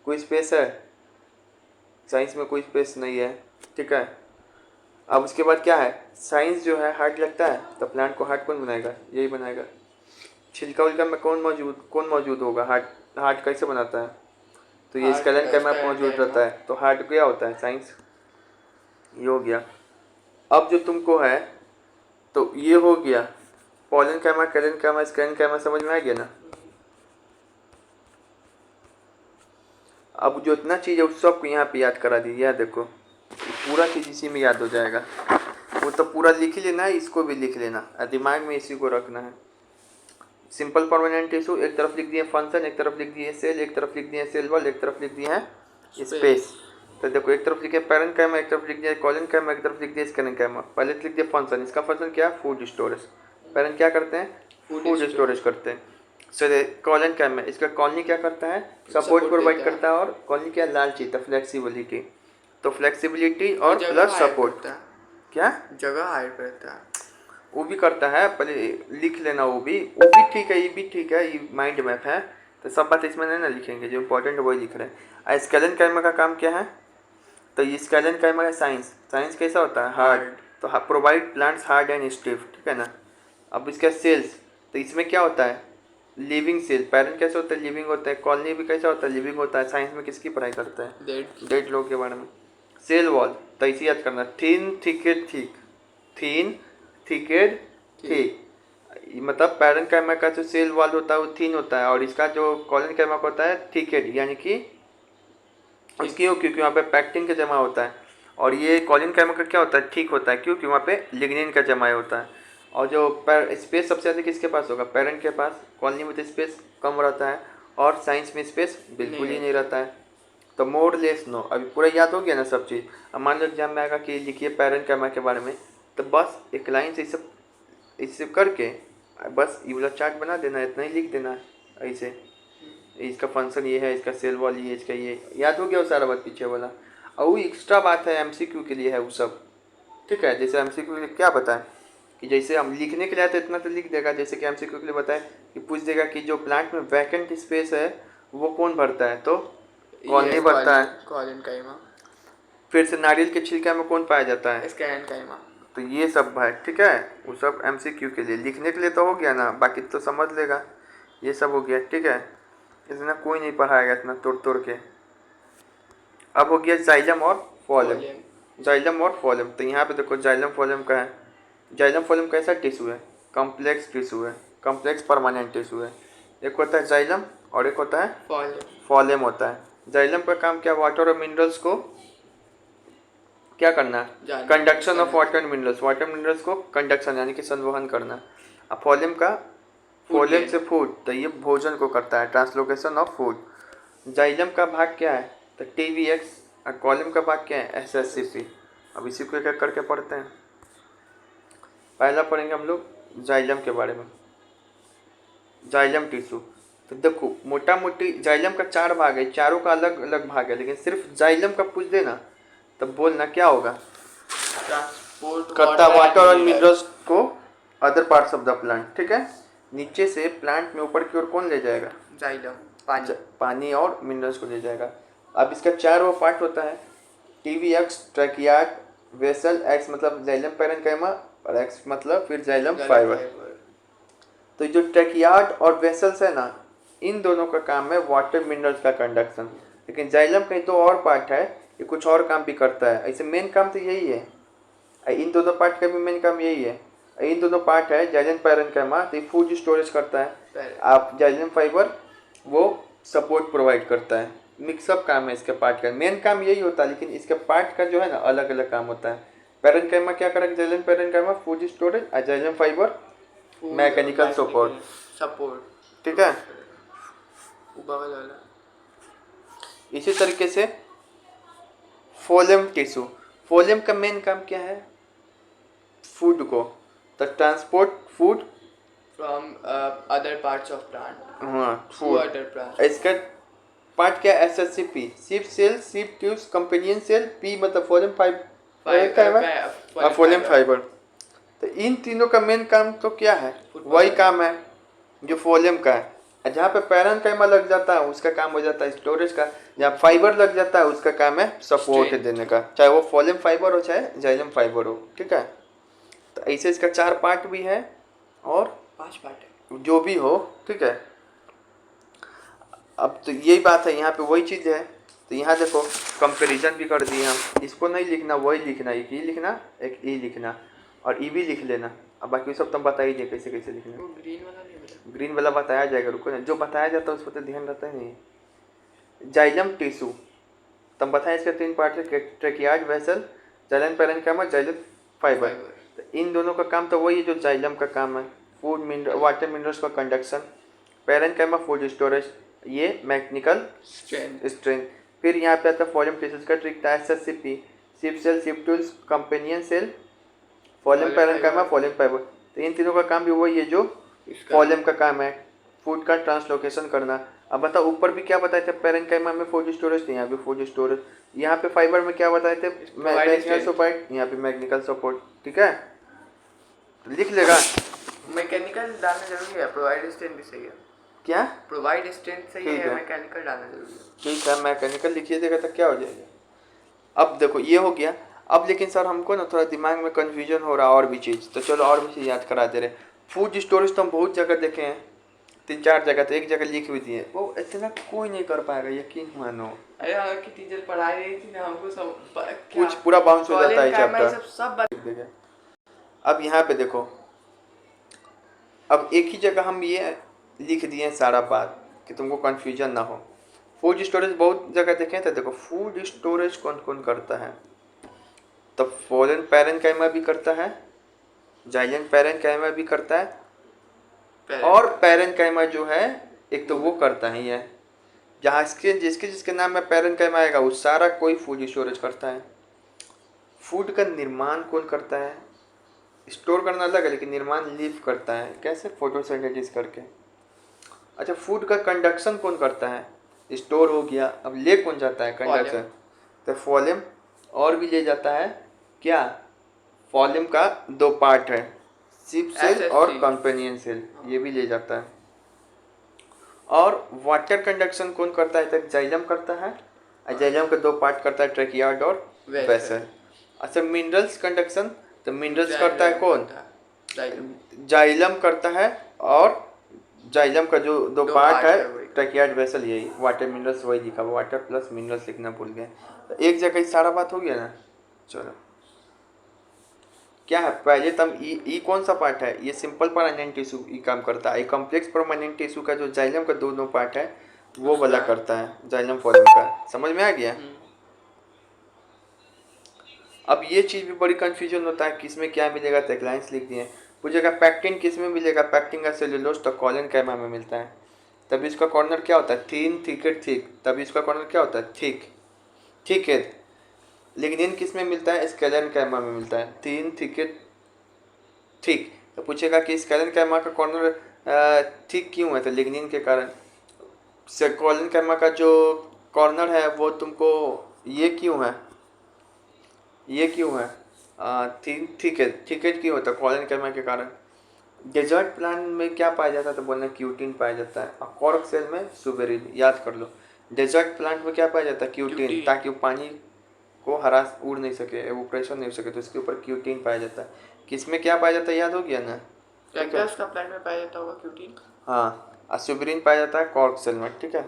कोई स्पेस है, साइंस में कोई स्पेस नहीं है, ठीक है। अब उसके बाद क्या है, साइंस जो है हार्ड लगता है, तो प्लांट को हार्ड कौन बनाएगा, यही बनाएगा। छिलका उलका में कौन मौजूद होगा, हार्ड हार्ड कैसे बनाता है, तो ये स्केलन कैमा मौजूद रहता है, तो हार्ड क्या होता है, साइंस। ये हो गया। अब जो तुमको है, तो ये हो गया कॉलिन कैमा, कैलन कैमा, स्केलन कैमा, समझ में आ गया ना। अब जो इतना चीज़ है उस सबको यहाँ पे याद करा दी, यह देखो पूरा चीज़ इसी में याद हो जाएगा। वो तो पूरा लिख ही लेना है, इसको भी लिख लेना, दिमाग में इसी को रखना है। सिंपल परमानेंट टिश्यू, एक तरफ लिख दिए फंक्शन, एक तरफ लिख दिए सेल, एक तरफ लिख दिए सेल वॉल, एक तरफ लिख दिए हैं स्पेस। तो देखो एक तरफ लिखे पैरेंट कैमा, एक तरफ लिख दिया कॉलिन कैमा, एक तरफ लिख दिया स्केलन कैमा। पहले लिख दिया फंक्शन, इसका फंक्शन क्या है, फूड स्टोरेज। पैरेंट क्या करते हैं, फूड स्टोरेज करते हैं। सर कॉलिन कैमा, इसका कॉलोनी क्या करता है, सपोर्ट प्रोवाइड करता है, और कॉलोनी क्या, लालची, तो फ्लेक्सिबिलिटी। तो फ्लेक्सिबिलिटी और प्लस सपोर्ट, क्या जगह हाइड रहता है, वो भी करता है, पहले लिख लेना, वो भी ठीक है, ये भी ठीक है, ये माइंड मैप है, तो सब बात इसमें नहीं ना लिखेंगे, जो इंपॉर्टेंट है वही लिख रहे हैं। स्केलन कैमा का काम क्या है, तो ये स्केलन कैमा का साइंस कैसा होता है, हार्ड, तो provide plants hard and stiff, ठीक है ना। अब इसका सेल्स, तो इसमें क्या होता है, लिविंग सेल। पैरेंट कैसे होता है, लिविंग होता है। कॉलोनी भी कैसा होता है, लिविंग होता है। साइंस में किसकी पढ़ाई करते हैं, डेड लोग के बारे में। सेल वॉल, तो इसे याद करना, थिन थिकेड थिक, थिन थिकेड थिक, मतलब पैरेंट कैमा का जो सेल वॉल होता है वो थिन होता है, और इसका जो कॉलोनी कैमा का होता है थिकेड, यानी कि क्यों? क्योंकि वहाँ पे पैक्टिन का जमा होता है। और ये कॉलिन कैमा का क्या होता है? ठीक होता है। क्यों? क्योंकि वहाँ पे लिग्निन का जमा होता है। और जो स्पेस सबसे ज़्यादा किसके पास होगा? पेरेंट के पास। कॉलोनी में तो स्पेस कम रहता है और साइंस में स्पेस बिल्कुल ही नहीं रहता है। तो मोर लेस नो। अभी पूरा याद हो गया ना सब चीज़। अब मान लो एग्जाम में आएगा कि लिखिए पेरेंट कैमा के बारे में, तो बस एक लाइन से इससे करके बस ये वाला चार्ट बना देना, इतना ही लिख देना है ऐसे। इसका फंक्शन ये है, इसका सेल वॉल ये, इसका ये याद हो गया वो सारा बात पीछे वाला। और वो एक्स्ट्रा बात है एमसीक्यू के लिए है वो सब, ठीक है। जैसे एमसीक्यू के लिए क्या बताएं कि जैसे हम लिखने के लिए आते इतना तो लिख देगा। जैसे कि एमसीक्यू के लिए बताएं कि पूछ देगा कि जो प्लांट में वैकेंट स्पेस है वो कौन भरता है, तो कॉलोनी भरता है। कॉलिन काइमा। फिर से नारियल के छिलके में कौन पाया जाता है? स्कैन काइमा। तो ये सब है, ठीक है। वो सब एमसीक्यू के लिए, लिखने के लिए तो हो गया ना, बाकी तो समझ लेगा। ये सब हो गया, ठीक है। इतना कोई नहीं पढ़ाएगा इतना तोड़ तोड़ के। अब हो गया जाइलम और फोलम। जाइलम और फोलम, तो यहाँ पे देखो जाइलम फोलम का है। जाइलम फोलम कैसा टिश्यू है? कॉम्प्लेक्स टिश्यू है, कॉम्प्लेक्स परमानेंट टिश्यू है। एक होता है जाइलम और एक होता है फोलम होता है। जाइलम का काम क्या? वाटर और मिनरल्स को क्या करना? Conduction of water and minerals. Water minerals को कंडक्शन यानी कि संवहन करना। अब फोलम का, फोलम से फूड, तो ये भोजन को करता है, ट्रांसलोकेशन ऑफ फूड। जाइलम का भाग क्या है? तो टीवीएक्स। और कॉलम का भाग क्या है? एसएससीपी। अब इसी को एक करके पढ़ते हैं। पहला पढ़ेंगे हम लोग जाइलम के बारे में। जाइलम टिश्यू, तो देखो मोटा मोटी जाइलम का 4 भाग है, चारों का अलग अलग भाग है, लेकिन सिर्फ जाइलम का पूछ देना तब बोलना क्या होगा? करता वाटर और मिनरल्स को other parts of the plant, ठीक है। नीचे से प्लांट में ऊपर की ओर कौन ले जाएगा? जाइलम, पानी और मिनरल्स को ले जाएगा। अब इसका 4 वो पार्ट होता है, टीवीएक्स, ट्रैकियार्ड, वेसल। एक्स मतलब जाइलम पैरेन्काइमा और एक्स मतलब फिर जाइलम फाइबर। तो जो ट्रैकियार्ड और वेसल्स है ना, इन दोनों का काम है वाटर मिनरल्स का कंडक्शन। लेकिन जाइलम कहीं तो और पार्ट है, ये कुछ और काम भी करता है। ऐसे मेन काम तो यही है, इन दोनों पार्ट का भी मेन काम यही है। इन दोनों पार्ट है जाइलम पैरेन्काइमा, तो फूड स्टोरेज करता है। आप जाइलम फाइबर वो सपोर्ट प्रोवाइड करता है। मिक्सअप काम है इसके पार्ट का, मेन काम यही होता है, लेकिन इसके पार्ट का जो है ना अलग अलग काम होता है। पैरेन्काइमा क्या करेगा? जाइलम पैरेन्काइमा फूड स्टोरेज, और जाइलम फाइबर मैकेनिकल सपोर्ट, ठीक है। इसी तरीके से फोलम टिश्यू, फोलम का मेन काम क्या है? फूड को, तो transport food from other parts of plant. हाँ, फूड। इसका पार्ट क्या? SSCP, sieve cell, sieve tubes, companion cell. P मतलब फोलम फाइबर, फोलम फाइबर। तो इन तीनों का मेन काम तो क्या है? वही काम है जो फोलम का है। जहाँ पे पैरेन्काइमा लग जाता है उसका काम हो जाता है स्टोरेज का, जहाँ फाइबर लग जाता है उसका काम है सपोर्ट देने का, चाहे वो फोलम फाइबर हो चाहे जाइलम फाइबर हो, ठीक है। तो ऐसे इसका 4 पार्ट भी है और 5 पार्ट है, जो भी हो, ठीक है। अब तो यही बात है, यहाँ पे वही चीज़ है। तो यहाँ देखो कंपैरिजन भी कर दिए हम। इसको नहीं लिखना, वही लिखना, एक ई लिखना, एक ई लिखना और ई भी लिख लेना। अब बाकी सब तुम बता ही दे कैसे कैसे लिखना। ग्रीन वाला नहीं मिला, ग्रीन वाला बताया जाएगा, रुको ना। जो बताया जाता है उस पर तो ध्यान रहता है नहीं। जाइलम टिश्यू तुम बताएं, इसके 3 पार्ट है, tracheid, vessel, xylem parenchyma, xylem fibre. तो इन दोनों का काम तो वही है जो जाइलम का काम है, फूड मिनरल वाटर मिनरल्स का कंडक्शन। पैरेन्काइमा फूड स्टोरेज, ये मैकेनिकल स्ट्रेंथ। फिर यहाँ पे आता है फोलम टिश्यूज का ट्रिक था, SSCP, sieve cell, sieve tubes, companion cell, phloem parenchyma, phloem fibre. तो इन तीनों का काम भी वही है जो फोलम का काम है, फूड का ट्रांसलोकेशन करना। अब बताओ ऊपर भी क्या बताए थे? पैरेन्काइमा में फूड स्टोरेज थे, यहाँ पे फूड स्टोरेज। यहाँ पे फाइबर में क्या बताए थे? मैकेनिकल सपोर्ट, यहाँ पे मैकेनिकल सपोर्ट, ठीक है। तो लिख लेगा। मैकेनिकल डालना जरूरी है, प्रोवाइड स्ट्रेंथ भी सही है। क्या? प्रोवाइड स्ट्रेंथ सही है, मैकेनिकल डालना जरूरी है। ठीक है, मैकेनिकल लिखिए देगा तो क्या हो जाएगा। अब देखो ये हो गया। अब लेकिन सर हमको ना थोड़ा दिमाग में कन्फ्यूजन हो रहा है और भी चीज़, तो चलो और भी चीज़ याद करा दे रहे। फूड स्टोरेज तो हम बहुत जगह देखे हैं, 3-4 जगह, तो एक जगह लिख भी दिए, वो इतना कोई नहीं कर पाएगा, यकीन मानो। अरे हमारी टीचर पढ़ा रही थी ना हमको, सब कुछ पूरा बाउंस हो जाता है चैप्टर। सब अब यहाँ पे देखो, अब एक ही जगह हम ये लिख दिए सारा बात कि तुमको कन्फ्यूजन ना हो। फूड स्टोरेज बहुत जगह देखें तो देखो फूड स्टोरेज कौन कौन करता है, तो फॉरेन पैरेनकाइमा भी करता है, जाइलेंट पैरेनकाइमा भी करता है, और पैरेनकाइमा जो है एक तो वो करता है ये, जहाँ इसके जिसके जिसके नाम में पैरेनकाइमा आएगा वो सारा कोई फूड स्टोरेज करता है। फूड का निर्माण कौन करता है, स्टोर करना अलग है लेकिन निर्माण लीफ करता है, कैसे, फोटोसिंथेसिस करके। अच्छा, फूड का कंडक्शन कौन करता है, स्टोर हो गया, अब ले कौन जाता है कंडक्शन, तो फॉलिम, और भी ले जाता है क्या, फॉलिम का दो पार्ट है, सिप सेल और कंपेनियन सेल, ये भी ले जाता है। और वाटर कंडक्शन कौन करता है, तक जाइलम करता है, जाइलम का दो पार्ट करता है, ट्रैकियार्ड और वेसल। अच्छा, मिनरल्स कंडक्शन, तो मिनरल्स करता है कौन, जाइलम करता है, और जाइलम का जो दो पार्ट है ट्रैकियार्ड वेसल, यही वाटर मिनरल्स वही लिखा हुआ, वाटर प्लस मिनरल्स लिखना भूल गए, तो एक जगह सारा बात हो गया ना। चलो क्या है, पहले तम ई कौन सा पार्ट है, ये सिंपल परमानेंट टिश्यू ई काम करता है, कॉम्प्लेक्स परमानेंट टिश्यू का जो जाइलम का दोनों पार्ट है वो वाला करता है, जाइलम फॉलिम का, समझ में आ गया। अब ये चीज़ भी बड़ी कंफ्यूजन होता है किसमें क्या मिलेगा, तो एक लाइन्स लिख दिए, पूछेगा पैक्टिन किस में मिलेगा, पैक्टिन का सेलुलोज तो कॉलेनकाइमा में मिलता है, तभी इसका कॉर्नर क्या होता है, थिन थिकेट थिक, तभी इसका कॉर्नर क्या होता है, थिक ठीक है। लिग्निन किस में मिलता है, स्केलेनकाइमा में मिलता है, थिन थिकेट थिक, तो पूछेगा कि स्केलेनकाइमा का कॉर्नर थिक क्यों है, तो लिग्निन के कारण। कॉलेनकाइमा का जो कॉर्नर है वो तुमको ये क्यों है, ये क्यों है, थिकेट क्यों होता है, कॉलेनकाइमा के कारण। डेजर्ट प्लांट में क्या पाया जाता है, तो बोलना क्यूटिन पाया जाता है, और कॉर्क सेल में सुबेरिन, याद कर लो। डेजर्ट प्लांट में क्या पाया जाता है, क्यूटिन, ताकि वो पानी को हरास उड़ नहीं सके, वो प्रेशर नहीं हो सके, तो इसके ऊपर क्यूटिन पाया जाता है। किसमें क्या पाया जाता है, याद हो गया ना, कैक्टस का प्लांट में पाया जाता होगा क्यूटिन, हाँ, और सुबेरिन पाया जाता है कॉर्क सेल में, ठीक है।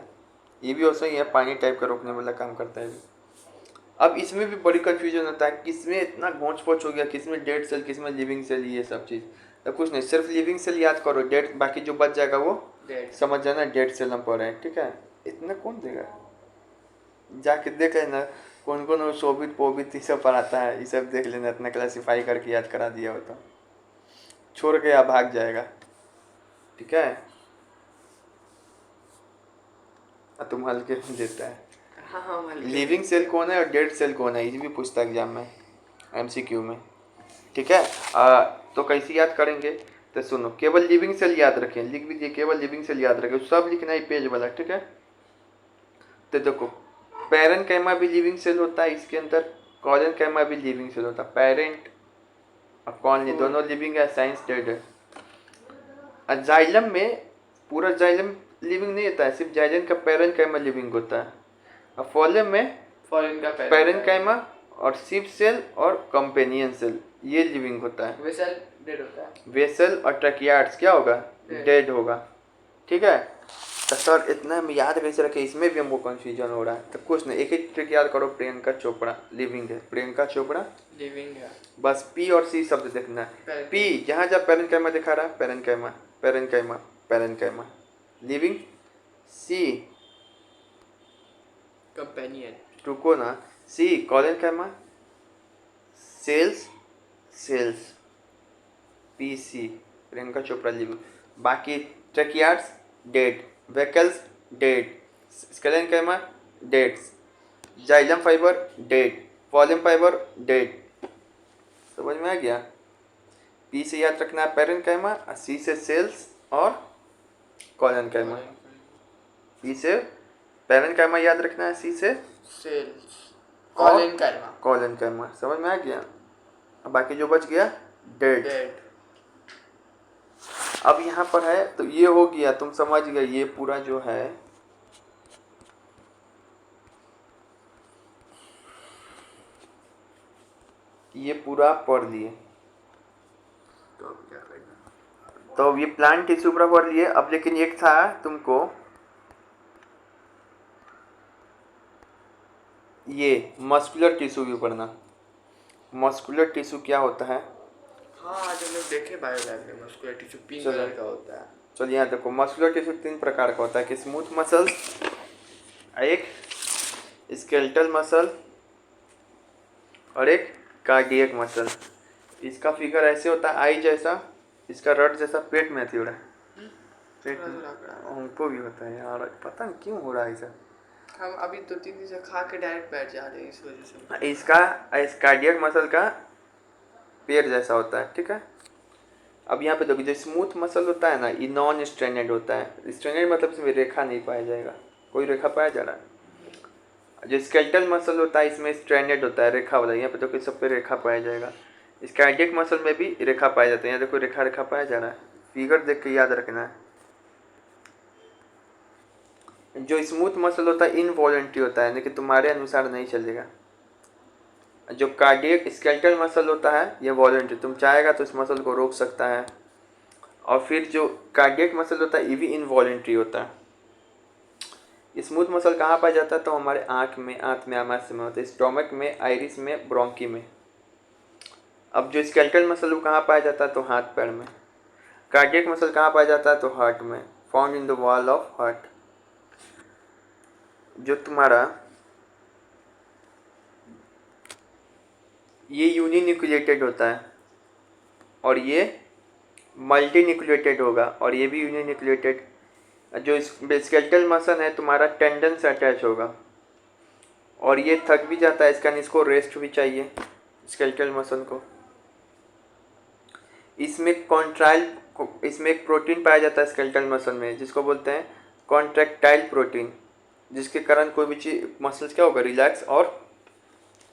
ये भी वैसे ही है, पानी टाइप का रोकने वाला काम करता है भी। अब इसमें भी बड़ी कंफ्यूजन होता है, किसमें इतना घोंच पोच हो गया, किसमें डेड सेल किसमें लिविंग सेल, ये सब चीज़, तो कुछ नहीं, सिर्फ लिविंग सेल याद करो, डेड बाकी जो बच जाएगा वो समझ जाना डेड सेल हम पढ़ रहे हैं, ठीक है। इतना कौन देगा, जाके देख लेना कौन कौन वो शोभित पोभित ये सब पढ़ाता है, ये सब देख लेना, इतना क्लासीफाई करके याद करा दिया हो तो छोड़ के या भाग जाएगा, ठीक है। तुम हल्के में देता है, लिविंग सेल कौन है और डेड सेल कौन है, ये भी पूछता है एग्जाम में, एमसीक्यू में, ठीक है। तो कैसे याद करेंगे, तो सुनो, केवल लिविंग सेल याद रखें, लिख भी दिए, केवल लिविंग सेल याद रखें, सब लिखना है पेज वाला, ठीक है। तो देखो पैरेनकाइमा भी लिविंग सेल होता है, इसके अंदर कॉलेनकाइमा भी लिविंग सेल होता है, पेरेंट और कॉलोनी दोनों लिविंग है, साइंस डेड है। जाइलम में पूरा जाइलम लिविंग नहीं होता है, सिर्फ जाइलम का पैरेनकाइमा लिविंग होता है, और फॉलियम में पैरेनकाइमा और सिप सेल और कंपेनियन सेल ये लिविंग होता है, वेसल डेड होता है, वेसल और ट्रैकियार्ड्स क्या होगा, डेड होगा, ठीक है। तो सर इतना हम याद कैसे रखें, इसमें भी हमको कंफ्यूजन हो रहा है, तो कुछ नहीं, एक ही ट्रिक याद करो, प्रियंका चोपड़ा लिविंग है, प्रियंका चोपड़ा लिविंग है, बस पी और सी शब्द देखना है, पी जहाँ जहाँ पैरेनकाइमा दिखा रहा है, parenchyma parenchyma parenchyma living, C companion, रुको ना, C collenchyma, cells cells, P C Priyanka Chopra living, बाकी tracheids dead, vessels dead, sclerenchyma dead, xylem fibre dead, phloem fibre dead, समझ में आ गया। पी से याद रखना है पैरेनकाइमा, सी से सेल्स और कॉलेनकाइमा, पी से पैरेनकाइमा याद रखना है, सी से सेल्स, कॉलेनकाइमा, समझ में आ गया। बाकी जो बच गया डेड। अब यहाँ पर है तो ये हो गया, तुम समझ गए, ये पूरा जो है ये पूरा पढ़ लिए, तो अब क्या करना, तो अब ये प्लांट टिश्यू पूरा पढ़ लिए। अब लेकिन एक था तुमको ये मस्कुलर टिश्यू भी पढ़ना, मस्कुलर टिश्यू क्या होता है, हाँ आज हम लोग देखे बायोलैब में, मस्कुलर टिश्यू पिंक चलो। कलर का होता है। चलिए यहाँ देखो, मस्कुलर टिश्यू तीन प्रकार का होता है, कि स्मूथ मसल्स, एक स्केलेटल मसल और एक कार्डियक मसल। इसका फिगर ऐसे होता है आई जैसा, इसका रड जैसा पेट में अति हो रहा है, पेट में हमको भी होता है यार, पता नहीं क्यों हो रहा है ऐसा। हम अभी 2-3 दिन से खा के डायरेक्ट बैठ जा रहे हैं इस वजह से। इसका इस कार्डियक मसल का पैर जैसा होता है, ठीक है। अब यहाँ पे देखो जो स्मूथ मसल होता है ना, ये नॉन स्ट्रेंडेड होता है। स्ट्रेंडेड मतलब इसमें रेखा नहीं पाया जाएगा, कोई रेखा पाया जा रहा है। जो स्केलेटल मसल होता है इसमें स्ट्रेंडेड होता है, रेखा वाला। यहाँ पे देखो सब पे रेखा पाया जाएगा। इस कार्डियक मसल में भी रेखा पाया जाता है, यहाँ देखो रेखा रेखा पाया जा रहा है। फिगर देख के याद रखना है। जो स्मूथ मसल होता है इनवॉलेंट्री होता है, लेकिन तुम्हारे अनुसार नहीं चलेगा। जो कार्डियक स्केलेटल मसल होता है ये वॉलेंट्री, तुम चाहेगा तो इस मसल को रोक सकता है। और फिर जो कार्डियक मसल होता है ये भी इनवॉलेंट्री होता है। स्मूथ मसल कहाँ पाया जाता है? तो हमारे आँख में आमाशय में होता है, स्टोमक में, आइरिस में, ब्रोंकी में। अब जो स्केलेटल मसल वो कहाँ पाया जाता है? तो हाथ पैर में। कार्डियक मसल कहाँ पाया जाता है? तो हार्ट में, found in the wall of heart. जो तुम्हारा ये यूनिन्यूक्लिएटेड होता है और ये मल्टी न्यूक्लिएटेड होगा, और ये भी यूनिन्यूक्लिएटेड। जो स्केलेटल मसल है तुम्हारा टेंडन से अटैच होगा और ये थक भी जाता है, इसको रेस्ट भी चाहिए स्केलेटल मसल को। इसमें इसमें एक प्रोटीन पाया जाता है स्केलेटल मसल में, जिसको बोलते हैं कॉन्ट्रैक्टाइल प्रोटीन, जिसके कारण कोई भी चीज मसल्स क्या होगा? रिलैक्स और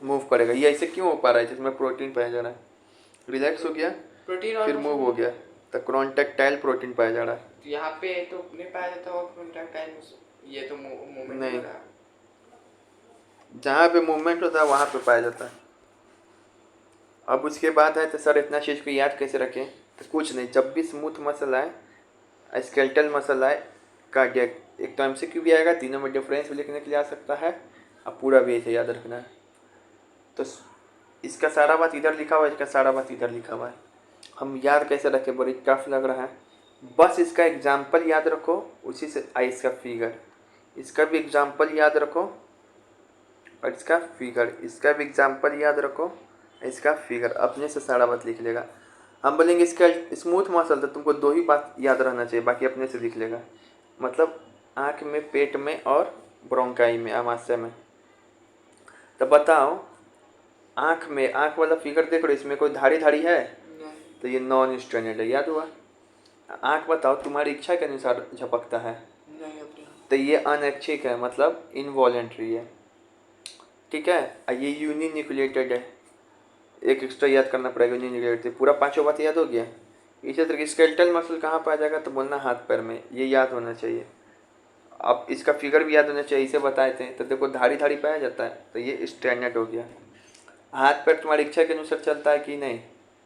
मूव करेगा। ये ऐसे क्यों हो पा रहा है? जिसमें प्रोटीन पाया जा रहा है, रिलैक्स हो गया प्रोटीन फिर मूव हो गया, तो कॉन्ट्रैक्टाइल प्रोटीन पाया जा रहा है। यहाँ पे तो नहीं पाया जाता वो कॉन्ट्रैक्टाइल, ये तो मूवमेंट नहीं। हो रहा है। जहाँ पे मूवमेंट होता है वहाँ पे पाया जाता है। अब उसके बाद है तो सर इतना चीज़ को याद कैसे रखें? तो कुछ नहीं, जब भी स्मूथ मसल आए, स्केलेटल मसल आए, कार्डियक, एक तो MCQ भी आएगा, तीनों में डिफरेंस भी लिखने के लिए आ सकता है, अब पूरा भी ऐसे याद रखना है। तो इसका सारा बात इधर लिखा हुआ है, इसका सारा बात इधर लिखा हुआ है। हम याद कैसे रखें? बड़ी टफ लग रहा है। बस इसका एग्जाम्पल याद रखो, उसी से इसका फिगर, इसका भी एग्जाम्पल याद रखो और इसका फिगर, इसका भी एग्जाम्पल याद रखो, इसका फिगर, अपने से सारा बात लिख लेगा। हम बोलेंगे इसका स्मूथ मसल, तो तुमको दो ही बात याद रहना चाहिए, बाकी अपने से लिख लेगा। मतलब आँख में, पेट में और ब्रोंकाई में, आमाशय में। तो बताओ आँख में, आँख वाला फिगर देख रहे हो, इसमें कोई धारी धारी है? तो ये नॉन स्ट्रेंडेड है, याद हुआ। आँख बताओ तुम्हारी इच्छा के अनुसार झपकता है, तो ये अनैच्छिक है, मतलब इनवॉलेंट्री है, ठीक है। ये यूनिन्यूक्लिएटेड है, एक एक्स्ट्रा याद करना पड़ेगा, यूनिन्यूक्लिएटेड। पूरा पांचों बात याद हो गया। इसी तरह स्केलेटल मसल कहाँ पाया जाएगा? तो बोलना हाथ पैर में, ये याद होना चाहिए। अब इसका फिगर भी याद होना चाहिए, इसे बताए थे। तो देखो धारी धारी पाया जाता है, तो ये स्ट्रेंडेड हो गया। हाथ पैर तुम्हारी इच्छा के अनुसार चलता है कि नहीं?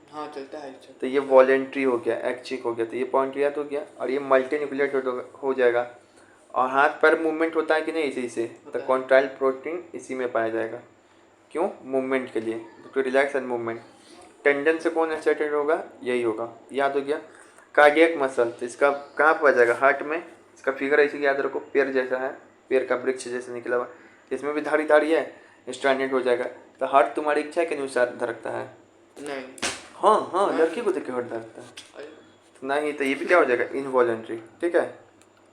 हाँ चलता है। तो ये वॉलेंट्री हो गया, ऐच्छिक हो गया, तो ये पॉइंट याद हो गया। और ये मल्टी न्यूक्लिएटेड हो जाएगा। और हाथ पैर मूवमेंट होता है कि नहीं इसी से? तो कॉन्ट्राइल प्रोटीन इसी में पाया जाएगा। क्यों? मूवमेंट के लिए, तो रिलैक्स एंड मूवमेंट। टेंडन से कौन एक्साइटेड होगा? यही होगा, याद हो गया। कार्डियक मसल, तो इसका कहाँ पाया जाएगा? हार्ट में। इसका फिगर ऐसे याद रखो, पैर जैसा है, पैर का वृक्ष जैसे निकला हुआ, इसमें भी धारी धारी है, स्ट्रैंडेड हो जाएगा। तो हार्ट तुम्हारी इच्छा के अनुसार धड़कता है? नहीं। हाँ, लड़की को देख के हार्ट धड़कता है। नहीं, तो ये भी क्या हो जाएगा? इनवॉलेंट्री, ठीक है।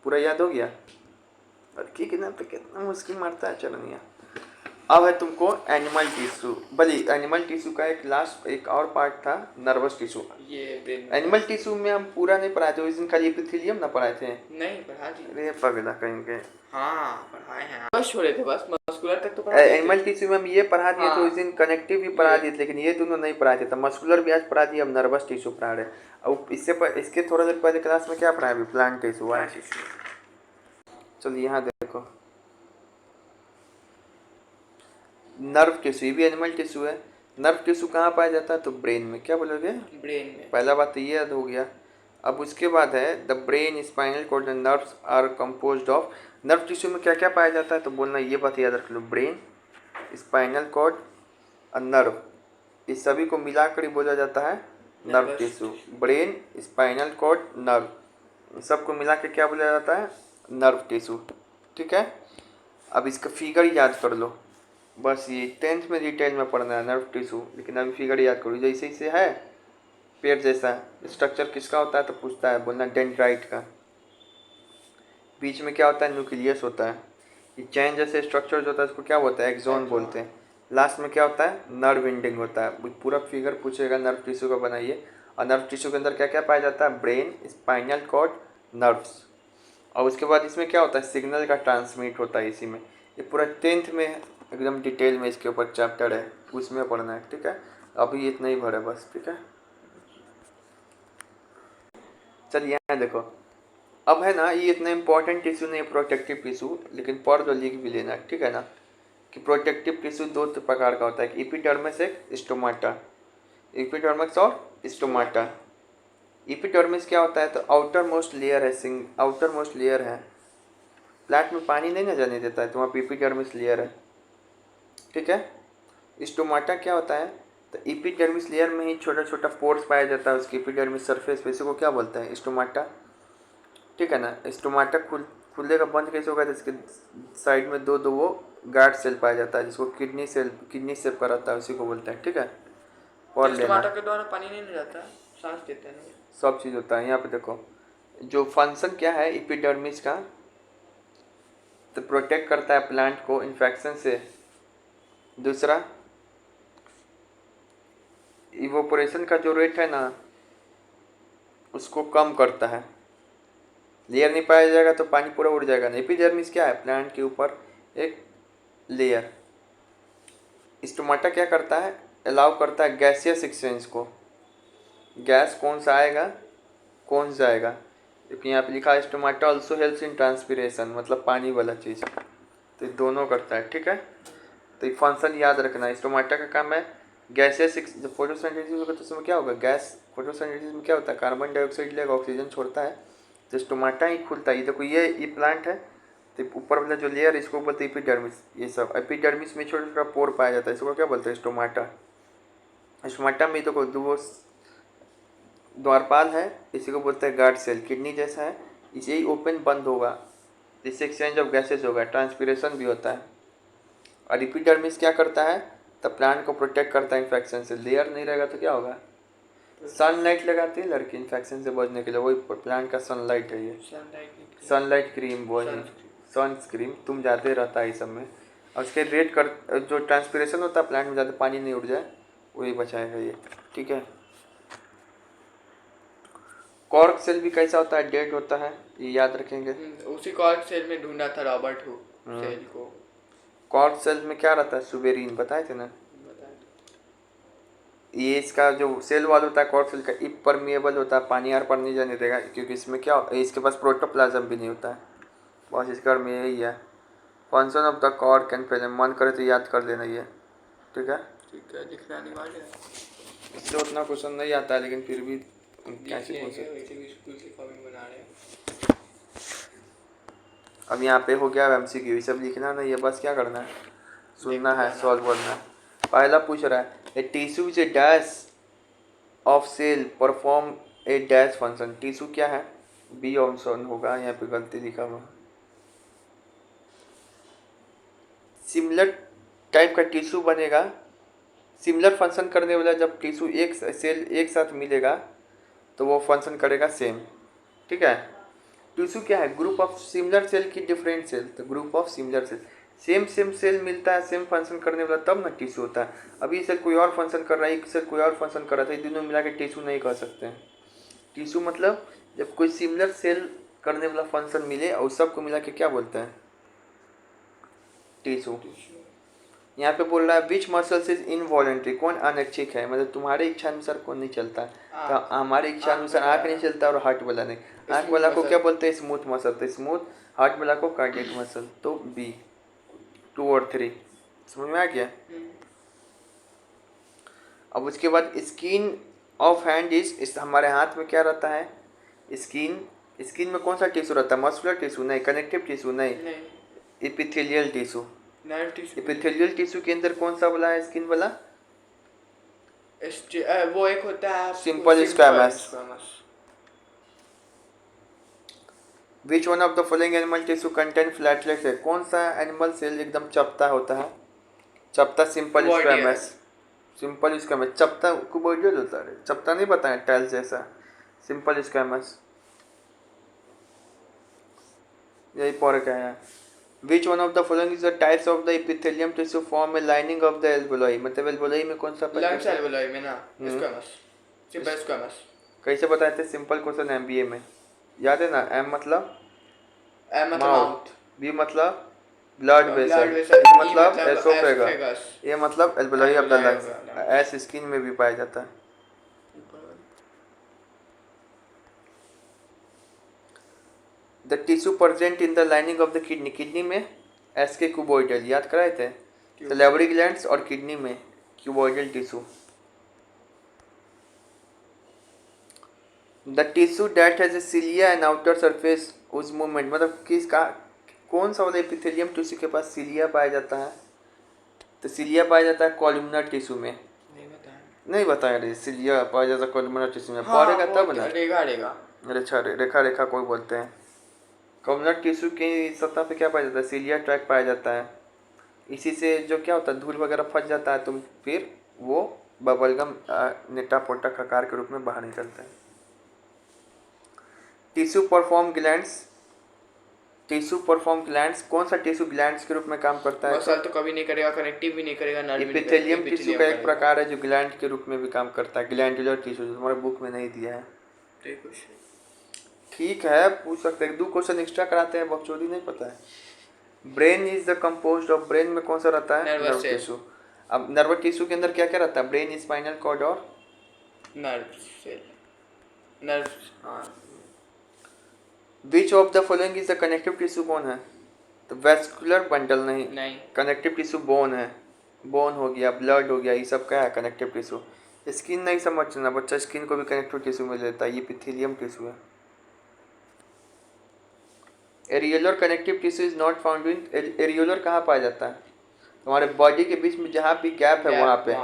पूरा याद हो गया। लड़की के नाम पे कितना मुश्किल मारता है चलनिया। अब है तुमको एनिमल टिश्यू, बल्कि एनिमल टिश्यू का एक और पार्ट था, नर्वस टिश्यू। ये ब्रेन। एनिमल टिश्यू में हम पूरा नहीं पढ़ाए थे उस दिन, खाली एपिथेलियम ना पढ़ाए थे। नहीं पढ़ा दी। अरे पगला कहेंगे। हाँ पढ़ाए हैं, बस छोड़े थे, बस मस्कुलर तक तो पढ़ा दिए थे। एनिमल टिश्यू में हम ये पढ़ा दिए थे उस दिन, कनेक्टिव भी पढ़ा दिए थे, लेकिन ये दोनों नहीं पढ़ाए थे। तो मस्कुलर भी आज पढ़ा दिए, हम नर्वस टिश्यू पढ़ा रहे। अब इसके थोड़ा देर पहले क्लास में क्या पढ़ाया? अभी प्लांट टिश्यू। चलिए यहाँ देखो, नर्व टिश्यू, ये भी एनिमल टिश्यू है। नर्व टिश्यू कहाँ पाया जाता है? तो ब्रेन में। क्या बोलोगे? ब्रेन में। पहला बात तो ये याद हो गया। अब उसके बाद है the brain, spinal cord and nerves are composed of. Nerve tissue में क्या क्या पाया जाता है? तो बोलना ये बात याद रख लो, ब्रेन, स्पाइनल कॉर्ड और नर्व, इस सभी को मिलाकर ही बोला जाता है nerve tissue. Brain, spinal cord, nerve, सबको मिला के क्या बोला जाता है? नर्व टिश्यू, ठीक है। अब इसका फिगर याद कर लो, बस ये 10th में डिटेल में पढ़ना है नर्व टिश्यू, लेकिन अभी फिगर याद करो। जैसे इसे है पेड़ जैसा स्ट्रक्चर किसका होता है तो पूछता है, बोलना डेंड्राइट का। बीच में क्या होता है, न्यूक्लियस होता है। ये चैन जैसे स्ट्रक्चर जो होता है उसको क्या बोलते हैं, एक्सोन बोलते हैं। लास्ट में क्या होता है, नर्व एंडिंग होता है। पूरा फिगर पूछेगा नर्व टिश्यू का बनाइए, और नर्व टिश्यू के अंदर क्या क्या पाया जाता है, ब्रेन, स्पाइनल कॉर्ड, नर्व्स। और उसके बाद इसमें क्या होता है, सिग्नल का ट्रांसमिट होता है इसी में। ये पूरा 10th में एकदम डिटेल में इसके ऊपर चैप्टर है, उसमें पढ़ना है, ठीक है। अभी इतना ही भर है बस, ठीक है। चलिए यहाँ देखो, अब है ना, ये इतना इंपॉर्टेंट टिश्यू नहीं, प्रोटेक्टिव टिश्यू, लेकिन पढ़ दो, लिख भी लेना, ठीक है ना। कि प्रोटेक्टिव टिश्यू दो प्रकार का होता है, एक एपिडर्मिस, एक स्टोमाटा। एपिडर्मिस और स्टोमाटा। एपिडर्मिस क्या होता है, तो आउटर मोस्ट लेयर है, आउटर मोस्ट लेयर है। प्लांट में पानी नहीं ना जाने देता है, तो वहाँ पे एपिडर्मिस लेयर है, ठीक है। स्टोमाटा क्या होता है, तो एपिडर्मिस लेयर में ही छोटा छोटा पोर्स पाया जाता है उसके एपिडर्मिस सरफेस पे, इसी को क्या बोलते हैं, स्टोमाटा, ठीक है ना। स्टोमाटा खुलेगा बंद कैसे होगा, तो इसके साइड में दो दो वो गार्ड सेल पाया जाता है, जिसको किडनी सेल, किडनी सेल का रहता है, उसी को बोलते हैं, ठीक है। और लेना टमाटर के द्वारा पानी नहीं जाता है, सांस देते हैं ना। सब चीज़ होता है। यहाँ पे देखो, जो फंक्शन क्या है एपिडर्मिस का, तो प्रोटेक्ट करता है प्लांट को इन्फेक्शन से। दूसरा, इवोपोरेशन का जो रेट है ना, उसको कम करता है। लेयर नहीं पाया जाएगा तो पानी पूरा उड़ जाएगा ना। एपिडर्मिस क्या है, प्लांट के ऊपर एक लेयर। स्टोमाटा क्या करता है, अलाउ करता है गैसियस एक्सचेंज को। गैस कौन सा आएगा, कौन सा जाएगा, क्योंकि यहाँ पे लिखा है stomata also helps in transpiration, मतलब पानी वाला चीज़, तो ये दोनों करता है, ठीक है। तो ये फंक्शन याद रखना है। स्टोमाटा का काम है गैसेस, जब फोटोसिंथेसिस होगा तो उसमें क्या होगा, गैस, फोटोसिंथेसिस में क्या होता है, कार्बन डाइऑक्साइड लेगा, ऑक्सीजन छोड़ता है, तो स्टोमाटा ही खुलता है। ये देखो, ये प्लांट है, तो ऊपर वाला जो लेयर इसको बोलते हैं एपिडर्मिस। ये सब एपिडर्मिस में छोटा छोटा पोर पाया जाता है, इसको क्या बोलते हैं, स्टोमाटा। स्टोमाटा में देखो दो द्वारपाल है, इसी को बोलते हैं गार्ड सेल, किडनी जैसा है, इसे ही ओपन बंद होगा, इससे एक्सचेंज ऑफ गैसेज होगा, ट्रांसपीरेशन भी होता है। और एपिडर्मिस क्या करता है, तब प्लांट को प्रोटेक्ट करता है इन्फेक्शन से। लेयर नहीं रहेगा तो क्या होगा, सनलाइट लगाती है लड़की इन्फेक्शन से बचने के लिए, वही प्लांट का सनलाइट है ये, सनलाइट क्रीम, वो है सनस्क्रीन, तुम जाते रहता है इस सब में। और उसके रेट कर, जो ट्रांसपीरेशन होता है प्लांट में, ज़्यादा पानी नहीं उड़ जाए, वही बचाएगा ये, ठीक है। कॉर्क सेल भी कैसा होता है, डेड होता है, ये याद रखेंगे। उसी कॉर्क सेल में ढूंढा था रॉबर्ट हु सेल को। कॉर्क सेल में क्या रहता है, सुबेरिन, बताए थे ना। ये इसका जो सेल वॉल होता है कॉर्क सेल का, इम्परमिएबल होता है, पानी यार पर नहीं जाने देगा, क्योंकि इसमें क्या, इसके पास प्रोटोप्लाज्म भी नहीं होता है, बस इसका में यही है। Function of the cork and phloem, मन करे तो याद कर लेना ये, ठीक है। ठीक है, लिखना अनिवार्य है। इससे उतना क्वेश्चन नहीं आता है, लेकिन फिर भी कैसे हो सकता। स्कूल की कॉपी बना रहे हैं। अब यहाँ पे हो गया MCQ, ये सब लिखना नहीं है, बस क्या करना है, सुनना है, सॉल्व करना है। पहला पूछ रहा है, a tissue is a dash of cell perform a dash function. Tissue क्या है, बी ऑप्शन होगा, यहाँ पे गलती लिखा हुआ। सिमिलर टाइप का टिश्यू बनेगा, सिमिलर फंक्शन करने वाला जब टिश्यू एक सेल एक साथ मिलेगा तो वो फंक्शन करेगा सेम, ठीक है। टिश्यू क्या है, ग्रुप ऑफ सिमिलर सेल की डिफरेंट सेल, तो group of similar cell, same cell मिलता है सेम फंक्शन करने वाला, तब ना टिश्यू होता है। अभी ये सेल कोई और फंक्शन कर रहा है, एक सेल कोई और फंक्शन कर रहा था, ये दोनों मिला के टिश्यू नहीं कह सकते हैं। टिश्यू मतलब जब कोई सिमिलर सेल करने वाला फंक्शन मिले और सबको मिला के क्या बोलते हैं, टिश्यू। यहाँ पे बोल रहा है विच मसल्स इज इनवॉलेंट्री, कौन अनैच्छिक है, मतलब तुम्हारे इच्छा अनुसार कौन नहीं चलता, तो हमारे इच्छा अनुसार आँख नहीं चलता और हार्ट वाला नहीं। आँख वाला को क्या बोलते हैं, स्मूथ मसल, तो स्मूथ, हार्ट वाला को कार्डियक मसल, तो बी 2 और 3, समझ में आ गया। अब उसके बाद स्किन ऑफ हैंड इज, हमारे हाथ में क्या रहता है, स्किन, स्किन में कौन सा टिश्यू रहता है, मस्कुलर टिश्यू नहीं, कनेक्टिव टिश्यू नहीं, एपिथेलियल टिश्यू। एपिथेलियल टिश्यू के अंदर कौन सा वाला है, स्किन वाला, वो एक होता है simple squamous. Which one of the following animal tissue contain platelets है? कौन सा एनिमल सेल एकदम चपटा होता है? चपटा simple Cuboidal. Squamous. Simple squamous चपटा कुबोइडल होता है, चपटा नहीं बताया, टाइल्स जैसा सिंपल स्क्वैमस, यही पढ़ के है। विच one of the following is the types of the epithelium tissue form A lining of the alveoli? मतलब एल्वेओलाई में कौन सा लंग्स एल्वेओलाई में ना स्क्वैमस, सिंपल स्क्वैमस। कैसे बताए थे? सिंपल क्वेश्चन एमबीए में याद है ना? एम मतलब माउथ, बी मतलब ब्लड वेसल, blood vessel, ई E मतलब मतलब एसोफेगस, esophagus, ये मतलब alveoli of the alveoli of lungs, the lungs। S skin में भी पाया जाता है। The tissue present in the lining of the kidney, kidney में एस के क्यूबोइडल याद कराए थे, सैलिवरी ग्लैंड्स और किडनी में cuboidal tissue. The tissue that has a cilia and outer surface उस मूवमेंट, मतलब किसका, कौन सा वाला एपिथेलियम टिश्यू के पास सिलिया पाया जाता है? तो सिलिया पाया जाता है कॉलमनर टिश्यू में। नहीं बताया रे, सिलिया पाया जाता है कॉलमनर टिश्यू में, पढ़ेगा तब ना। रेखा रेखा अच्छा रेखा रेखा कोई बोलते हैं। कॉलमनर टिश्यू की सतह पे क्या पाया जाता है? सिलिया ट्रैक पाया जाता है। इसी से जो क्या होता है, धूल वगैरह फंस जाता है, तो फिर वो बबलगम नेटा पोटा आकार के रूप में बाहर निकलता है। Tissue perform glands, tissue perform glands कौन सा टिश्यू ग्लैंड्स के रूप में काम करता है? मसल तो कभी नहीं करेगा, कनेक्टिव भी नहीं करेगा, नर्व भी नहीं करेगा, एपिथेलियम टिश्यू का एक प्रकार है जो ग्लैंड के रूप में भी काम करता है, ग्लैंडुलर टिश्यू, जो तुम्हारे बुक में नहीं दिया है। ठीक है, पूछ सकते हैं, 2 क्वेश्चन एक्स्ट्रा कराते हैं, बकचोदी नहीं पता है। Brain is the composed of, brain में कौन सा रहता है? Nerve tissue. अब नर्व टिश्यू के अंदर क्या क्या रहता है? ब्रेन, स्पाइनल कॉर्ड और नर्व सेल, नर्व। हाँ, which of the following is the connective tissue कौन है? तो वेस्कुलर बंडल नहीं, कनेक्टिव टिश्यू बोन है, बोन हो गया, ब्लड हो गया, ये सब क्या है? Connective tissue. स्किन नहीं समझना बच्चा, स्किन को भी कनेक्टिव टिश्यू में लेता है, ये एपिथेलियम टिश्यू है। Areolar connective tissue is not found in, areolar कहाँ पाया जाता है? हमारे बॉडी के बीच में जहाँ भी गैप है वहाँ पे।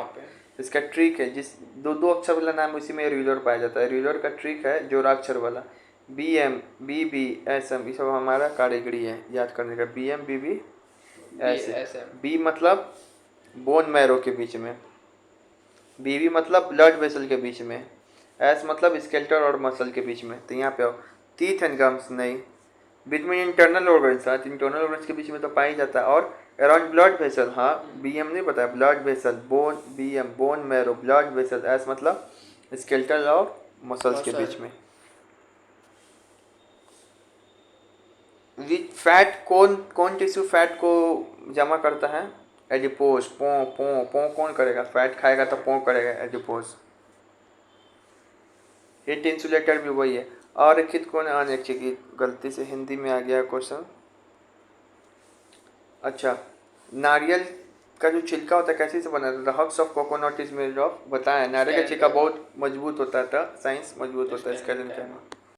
इसका ट्रिक है, जिस 2 अक्षर वाला नाम उसी में एरियोलर पाया जाता है। एरियोलर का ट्रिक है जोड़ाक्षर वाला, B M B B S M, ये सब हमारा कारीगरी है याद करने का। B M B B S M. B मतलब बोन मैरो के बीच में, बी बी मतलब ब्लड वेसल के बीच में, एस मतलब स्केलेटल और मसल के बीच में। तो यहाँ पे आओ, टीथ एंड गम्स नहीं, between internal organs, internal organs के बीच में तो पाया जाता है। और अराउंड ब्लड वेसल, हाँ बी एम नहीं बताया, blood vessel, bone, B M bone marrow, blood vessel, S मतलब स्केलेटल और मसल्स के बीच में। विच फैट, कौन टिश्यू फैट को जमा करता है? एडिपोज। पो कौन करेगा? फैट खाएगा तो पो करेगा, एडिपोज। हीट इंसुलेटर भी वही है। और लिखित कौन? अनैच्छिक, गलती से हिंदी में आ गया क्वेश्चन। अच्छा, नारियल का जो छिलका होता है कैसे से बना था? हब्स of coconut is made of, बताया नारियल का छिलका बहुत मजबूत होता था, साइंस मजबूत होता है इसका।